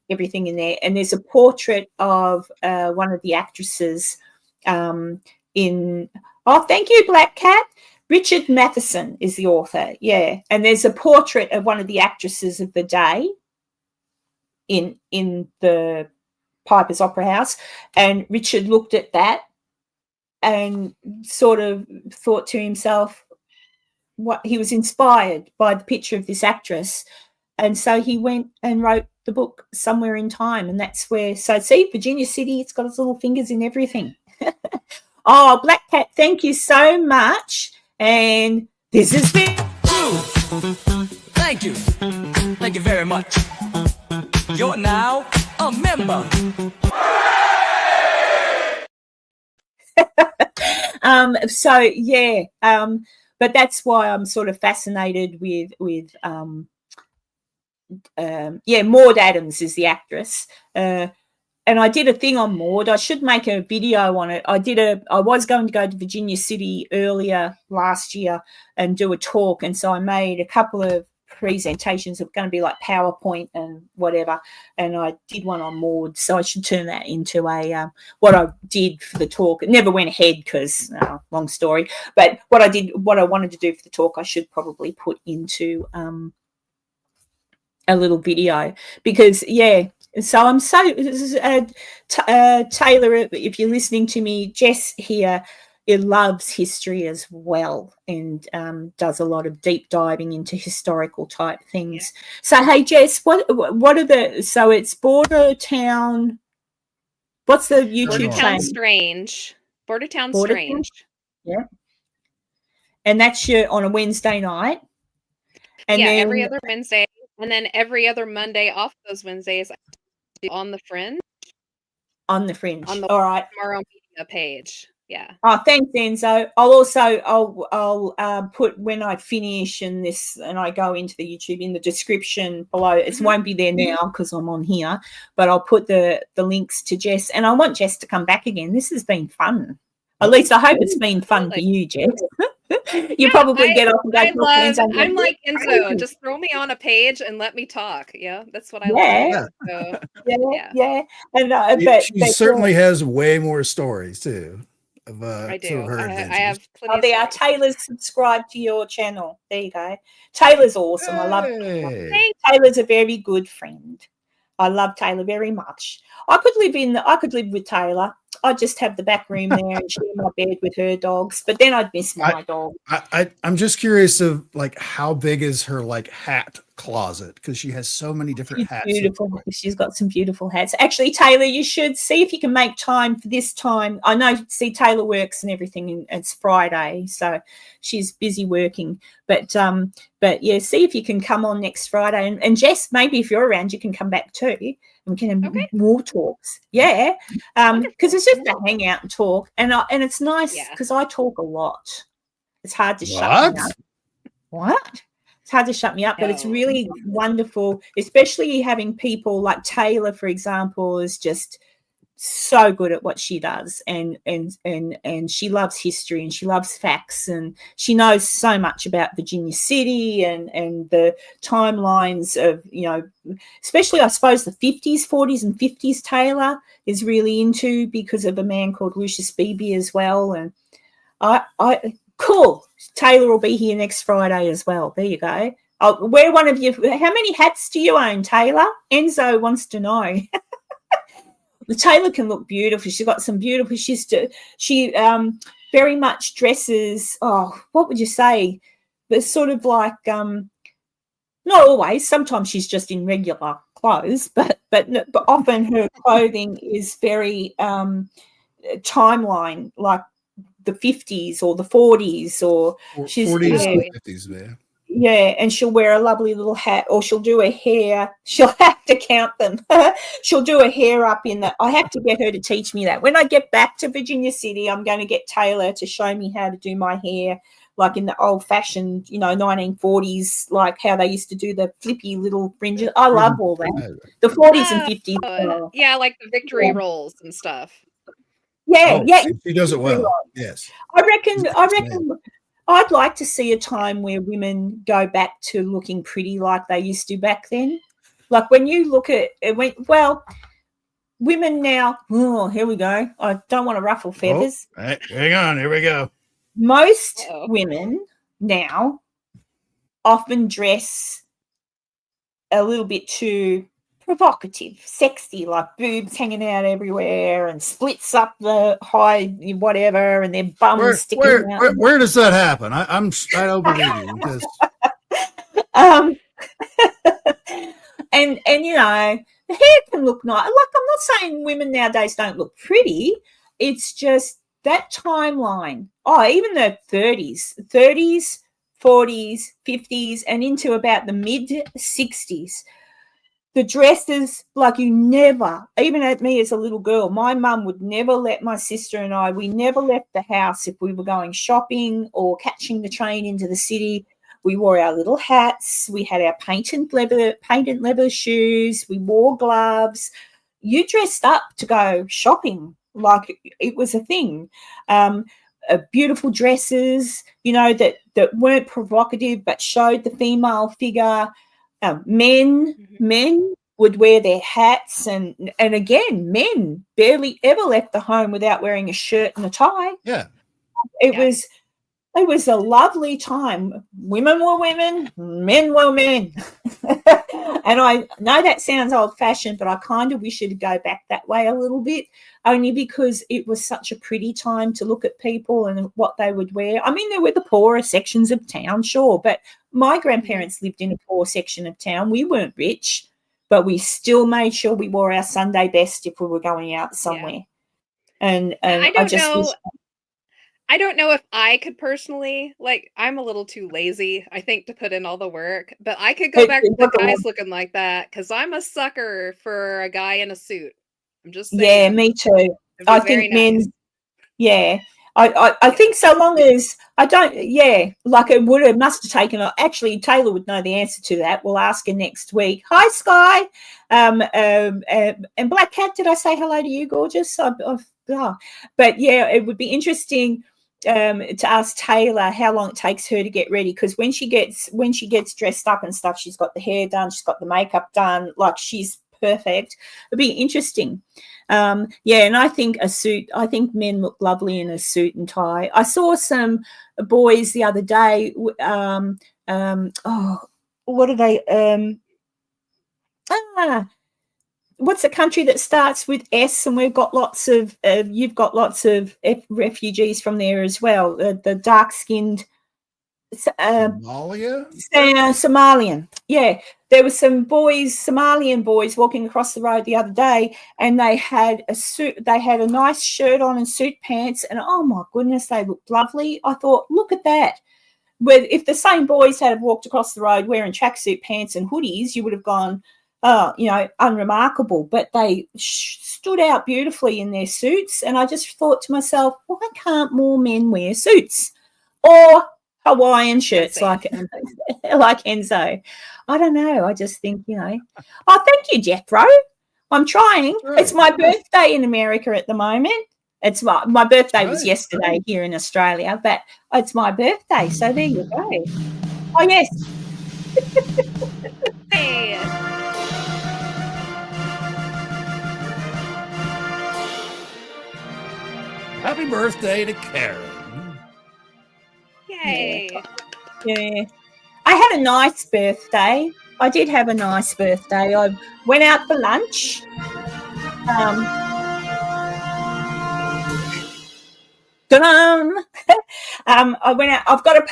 everything in there, and there's a portrait of one of the actresses thank you, Black Cat. Richard Matheson is the author, yeah, and there's a portrait of one of the actresses of the day in the Piper's Opera House, and Richard looked at that and sort of thought to himself, what he was inspired by the picture of this actress, and so he went and wrote the book Somewhere in Time, and that's where. So see, Virginia City, it's got its little fingers in everything. Oh, Black Cat, thank you so much, and this has been. Thank you. Thank you very much. You're now a member. So yeah, but that's why I'm sort of fascinated with Maud Adams is the actress. And I did a thing on Maud. I should make a video on it. I was going to go to Virginia City earlier last year and do a talk. And so I made a couple of presentations of going to be like PowerPoint and whatever. And I did one on Maud. So I should turn that into a, what I did for the talk. It never went ahead because, long story. But what I wanted to do for the talk, I should probably put into a little video because, yeah. So I'm so Taylor, if you're listening to me, Jess here, it loves history as well and does a lot of deep diving into historical type things. Yeah. So hey Jess, what are the? So it's Border Town. What's the YouTube channel? Border Town Strange. Yeah. And that's on a Wednesday night. And then, every other Wednesday, and then every other Monday off those Wednesdays. On the Fringe. On the Fringe. On the All right. Tomorrow Media page. Yeah. Oh, thanks, Enzo. I'll put when I finish and I go into the YouTube in the description below. It won't be there now because I'm on here, but I'll put the links to Jess. And I want Jess to come back again. This has been fun. At least I hope it's been fun for you, Jess. You probably get off and go. I'm like Enzo. Just throw me on a page and let me talk. Yeah, that's what I like. So, yeah. And she certainly has way more stories too. I do. Sort of I have plenty. They are. Taylor's subscribed to your channel. There you go. Taylor's awesome. Hey. I love Taylor. Taylor's a very good friend. I love Taylor very much. I could live with Taylor. I'd just have the back room there and share my bed with her dogs, but then I'd miss my dog. I'm just curious of like how big is her like hat closet because she has so many different hats. Beautiful. She's got some beautiful hats. Actually, Taylor, you should see if you can make time for this time. I know, Taylor works and everything, and it's Friday, so she's busy working. But yeah, see if you can come on next Friday. And Jess, maybe if you're around, you can come back too. And we can have more talks. Yeah. Because it's just to hang out and talk. And it's nice because I talk a lot. It's hard to shut me up. What? It's hard to shut me up, but it's really wonderful, especially having people like Taylor, for example, is just so good at what she does, and she loves history and she loves facts, and she knows so much about Virginia City and the timelines of, especially I suppose the 50s, 40s and 50s. Taylor is really into because of a man called Lucius Beebe as well, and cool. Taylor will be here next Friday as well. There you go. Where one of you? How many hats do you own, Taylor? Enzo wants to know. The Taylor can look beautiful. She's got some beautiful. She very much dresses. Oh, what would you say? But sort of like not always. Sometimes she's just in regular clothes, but often her clothing is very timeline, like the 50s or the 40s or she's 40s and 50s there. Yeah, and she'll wear a lovely little hat, or she'll do her hair. She'll have to count them. She'll do her hair up in the. I have to get her to teach me that. When I get back to Virginia City, I'm going to get Taylor to show me how to do my hair, like in the old-fashioned, 1940s, like how they used to do the flippy little fringes. I love all that. The 40s and 50s. Yeah, like the victory rolls and stuff. Yeah. She does it well. Yes. I reckon I'd like to see a time where women go back to looking pretty like they used to back then. Like when you look at it, women now, here we go. I don't want to ruffle feathers. Oh, hang on, here we go. Most women now often dress a little bit too provocative, sexy, like boobs hanging out everywhere and splits up the high whatever and their bums sticking out. Where does that happen? I don't believe you. and you know, the hair can look nice. Like, I'm not saying women nowadays don't look pretty. It's just that timeline. Oh, even the 30s, 40s, 50s, and into about the mid 60s. The dresses, like, you never, even at me as a little girl, my mum would never let my sister and I, we never left the house if we were going shopping or catching the train into the city. We wore our little hats. We had our painted leather shoes. We wore gloves. You dressed up to go shopping like it was a thing. Beautiful dresses, you know, that weren't provocative but showed the female figure. Men would wear their hats, and again, men barely ever left the home without wearing a shirt and a tie. Yeah. It was a lovely time. Women were women, men were men. And I know that sounds old-fashioned, but I kind of wish it'd go back that way a little bit, only because it was such a pretty time to look at people and what they would wear. I mean, there were the poorer sections of town, sure, but my grandparents lived in a poor section of town. We weren't rich, but we still made sure we wore our Sunday best if we were going out somewhere. Yeah. And I I just know. wish... I don't know if I could personally, like, I'm a little too lazy, I think, to put in all the work, but I could go back to the guys looking like that, because I'm a sucker for a guy in a suit. I'm just saying. Yeah, me too. I think men, yeah. I think so long as I don't, yeah, like it must have taken, actually, Taylor would know the answer to that. We'll ask her next week. Hi, Sky. And Black Cat, did I say hello to you, gorgeous? But yeah, it would be interesting to ask Taylor how long it takes her to get ready, because when she gets dressed up and stuff, she's got the hair done, she's got the makeup done, like, she's perfect. It'd be interesting. And I think men look lovely in a suit and tie. I saw some boys the other day. What are they? What's the country that starts with S? And we've got lots of. You've got lots of refugees from there as well. The dark-skinned. Somalia? Somalian. Yeah, there were some Somalian boys walking across the road the other day, and they had a suit. They had a nice shirt on and suit pants, and oh my goodness, they looked lovely. I thought, look at that. If the same boys had walked across the road wearing tracksuit pants and hoodies, you would have gone, unremarkable. But they stood out beautifully in their suits, and I just thought to myself, why can't more men wear suits or Hawaiian shirts like Enzo? I don't know. I just think, Oh, thank you, Jethro. I'm trying. Right. It's my birthday in America at the moment. It's my birthday was yesterday here in Australia, but it's my birthday, so there you go. Oh, yes. Hey. Happy birthday to Karen. Yay. Yeah. I had a nice birthday. I did have a nice birthday. I went out for lunch. I went out. I've got to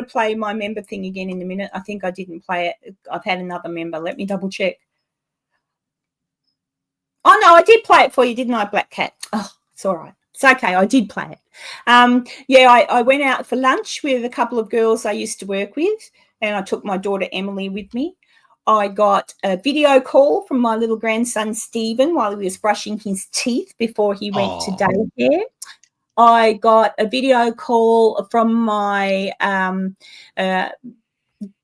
play my member thing again in a minute. I think I didn't play it. I've had another member. Let me double check. Oh no, I did play it for you, didn't I, Black Cat? Oh, it's all right. It's okay. I did play it. I went out for lunch with a couple of girls I used to work with, and I took my daughter Emily with me. I got a video call from my little grandson Stephen while he was brushing his teeth before he went to daycare. I got a video call from my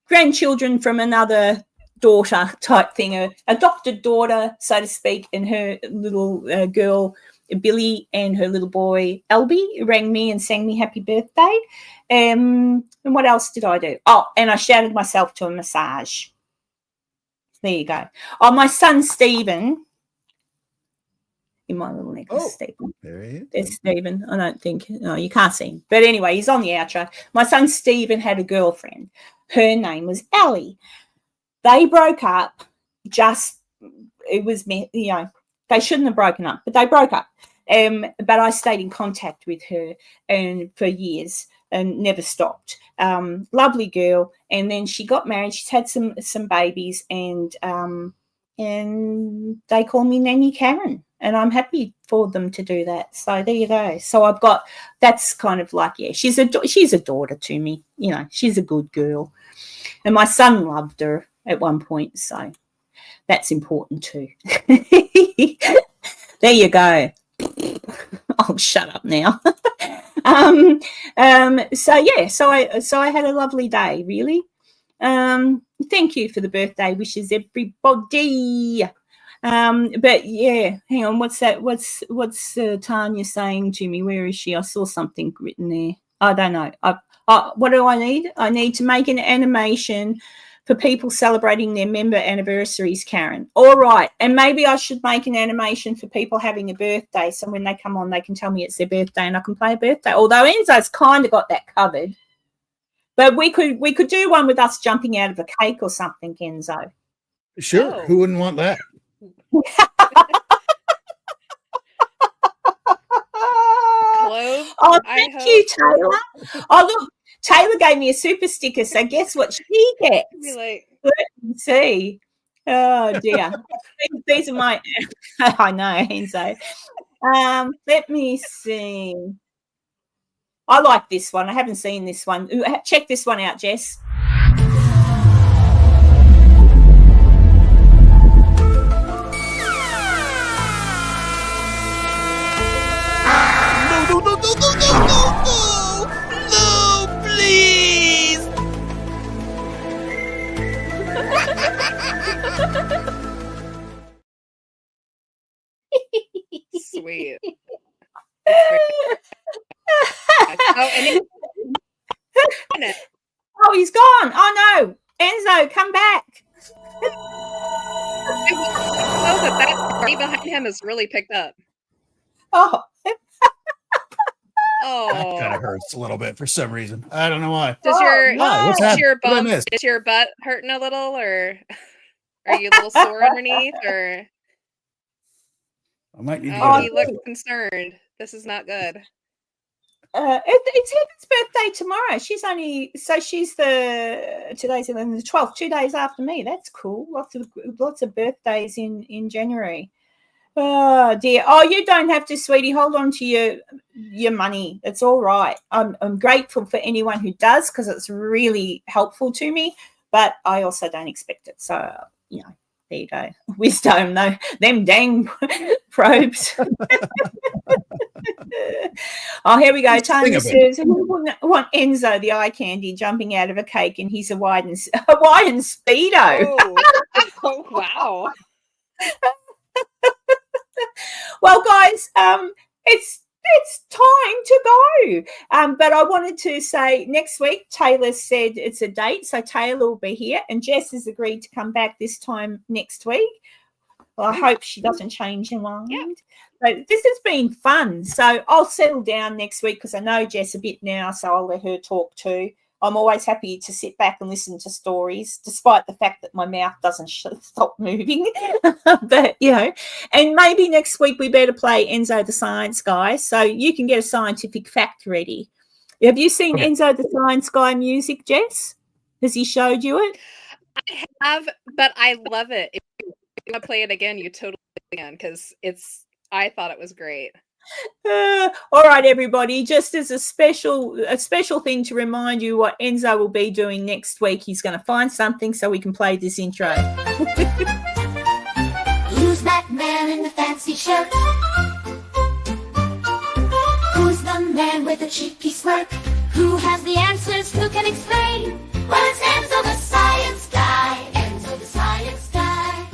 grandchildren from another daughter type thing, a adopted daughter, so to speak, and her little girl Billy and her little boy Albie rang me and sang me happy birthday. And what else did I do? Oh, and I shouted myself to a massage. There you go. Oh, my son Stephen, in my little necklace, Stephen. There he is. There's Stephen. I don't think, no, you can't see him. But anyway, he's on the outro. My son Stephen had a girlfriend. Her name was Ellie. They broke up it was, they shouldn't have broken up, but they broke up. But I stayed in contact with her for years. and never stopped. Lovely girl. And then she got married. She's had some babies, and they call me Nanny Karen, and I'm happy for them to do that. So there you go. So I've got, that's kind of like, yeah, she's a daughter to me. You know, she's a good girl, and my son loved her at one point. So that's important too. There you go. I'll shut up now. So I had a lovely day, really. Thank you for the birthday wishes, everybody. But yeah, hang on. What's that? What's Tanya saying to me? Where is she? I saw something written there. I don't know. What do I need? I need to make an animation for people celebrating their member anniversaries, Karen. All right. And maybe I should make an animation for people having a birthday, so when they come on, they can tell me it's their birthday and I can play a birthday. Although Enzo's kind of got that covered. But we could do one with us jumping out of a cake or something, Enzo. Sure. Oh. Who wouldn't want that? Oh, thank you, Taylor. Oh, look, Taylor gave me a super sticker, so guess what she gets? Like, Let me see. Oh dear. These are my I know, Enzo. Let me see. I like this one. I haven't seen this one. Check this one out, Jess. No, please. sweet. Oh, and Oh, he's gone. Oh no. Enzo, come back. oh, that tree behind him is really picked up. Oh. That kind Oh, of hurts a little bit for some reason. I don't know why. does your no. What's is happening? your What did I bum miss? is your butt hurting a little, or are you a little sore underneath, or I might need to oh, go he to looks concerned. This is not good. It's Heathen's birthday tomorrow. She's today's the 12th, 2 days after me. That's cool. Lots of birthdays in January. Oh dear. Oh, you don't have to, sweetie. Hold on to your money. It's all right. I'm grateful for anyone who does, because it's really helpful to me. But I also don't expect it. So there you go. Wisdom, though. Them dang probes. Oh, here we go. Tanya says, "Who wouldn't want Enzo, the eye candy, jumping out of a cake in his Hawaiian Speedo?" Oh wow. Well, guys, it's time to go. But I wanted to say next week, Taylor said it's a date, so Taylor will be here, and Jess has agreed to come back this time next week. Well, I hope she doesn't change her mind. Yeah. So this has been fun. So I'll settle down next week, because I know Jess a bit now, so I'll let her talk too. I'm always happy to sit back and listen to stories, despite the fact that my mouth doesn't stop moving. But, and maybe next week we better play Enzo the Science Guy, so you can get a scientific fact ready. Have you seen Enzo the Science Guy music, Jess? Has he showed you it? I have, but I love it. If you want to play it again, you totally can, because I thought it was great. All right, everybody, just as a special thing to remind you what Enzo will be doing next week, he's going to find something so we can play this intro. Who's that man in the fancy shirt? Who's the man with the cheeky smirk? Who has the answers? Who can explain? Well, it's Enzo the Science Guy. Enzo the Science Guy.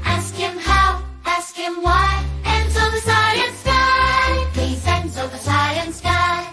Ask him how, ask him why. Enzo the Science Guy. Please, Enzo the Science Guy.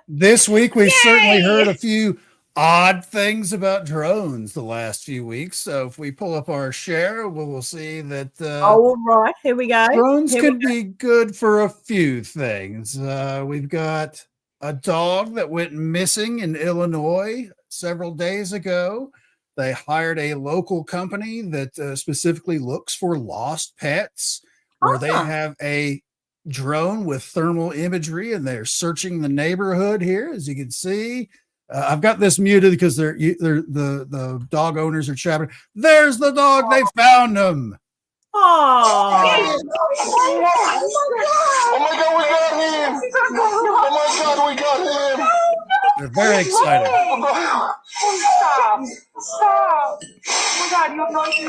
This week, we've certainly heard a few odd things about drones the last few weeks. So if we pull up our share, we'll see that all right, here we go. Drones could be good for a few things. We've got a dog that went missing in Illinois several days ago. They hired a local company that specifically looks for lost pets. where they have a drone with thermal imagery, and they're searching the neighborhood here, as you can see. I've got this muted because the dog owners are chattering. There's the dog. They found him. Oh. Oh my God, we got him! Oh my God, we got him! They're very excited. Stop! Stop! Oh my God, you have no idea.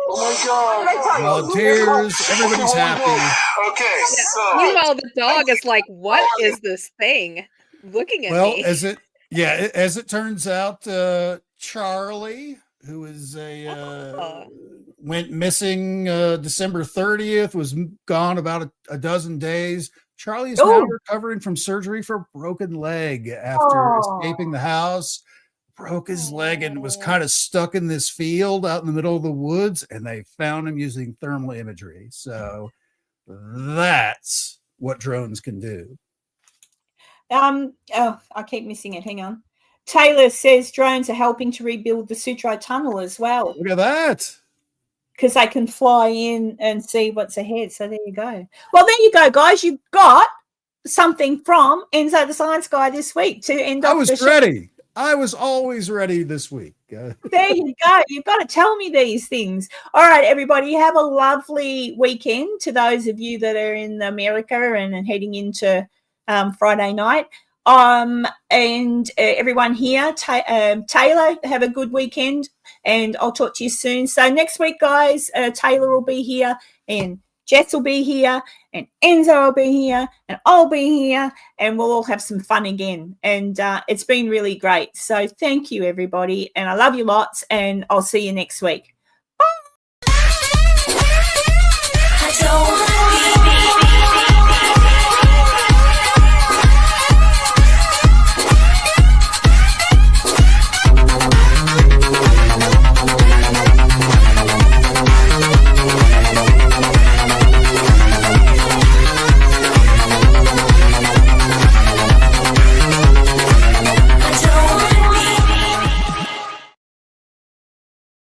Oh my God. Volunteers, everybody's happy. Okay, so. Meanwhile, the dog is like, "What is this thing?" Looking at Well, me. as it turns out, Charlie, who is went missing December 30th, was gone about a dozen days. Charlie is now recovering from surgery for a broken leg after escaping the house. Broke his leg and was kind of stuck in this field out in the middle of the woods, and they found him using thermal imagery. So that's what drones can do. I keep missing it. Hang on. Taylor says drones are helping to rebuild the Sutro Tunnel as well. Look at that. Because they can fly in and see what's ahead. So there you go. Well, there you go, guys. You've got something from Enzo the Science Guy this week to end off the show. I was ready. I was always ready this week. There you go. You've got to tell me these things. All right, everybody, have a lovely weekend. To those of you that are in America and heading into Friday night. And everyone here, Taylor, have a good weekend, and I'll talk to you soon. So next week, guys, Taylor will be here, and Jess will be here, and Enzo will be here, and I'll be here, and we'll all have some fun again. And it's been really great. So thank you, everybody, and I love you lots, and I'll see you next week. Bye. I don't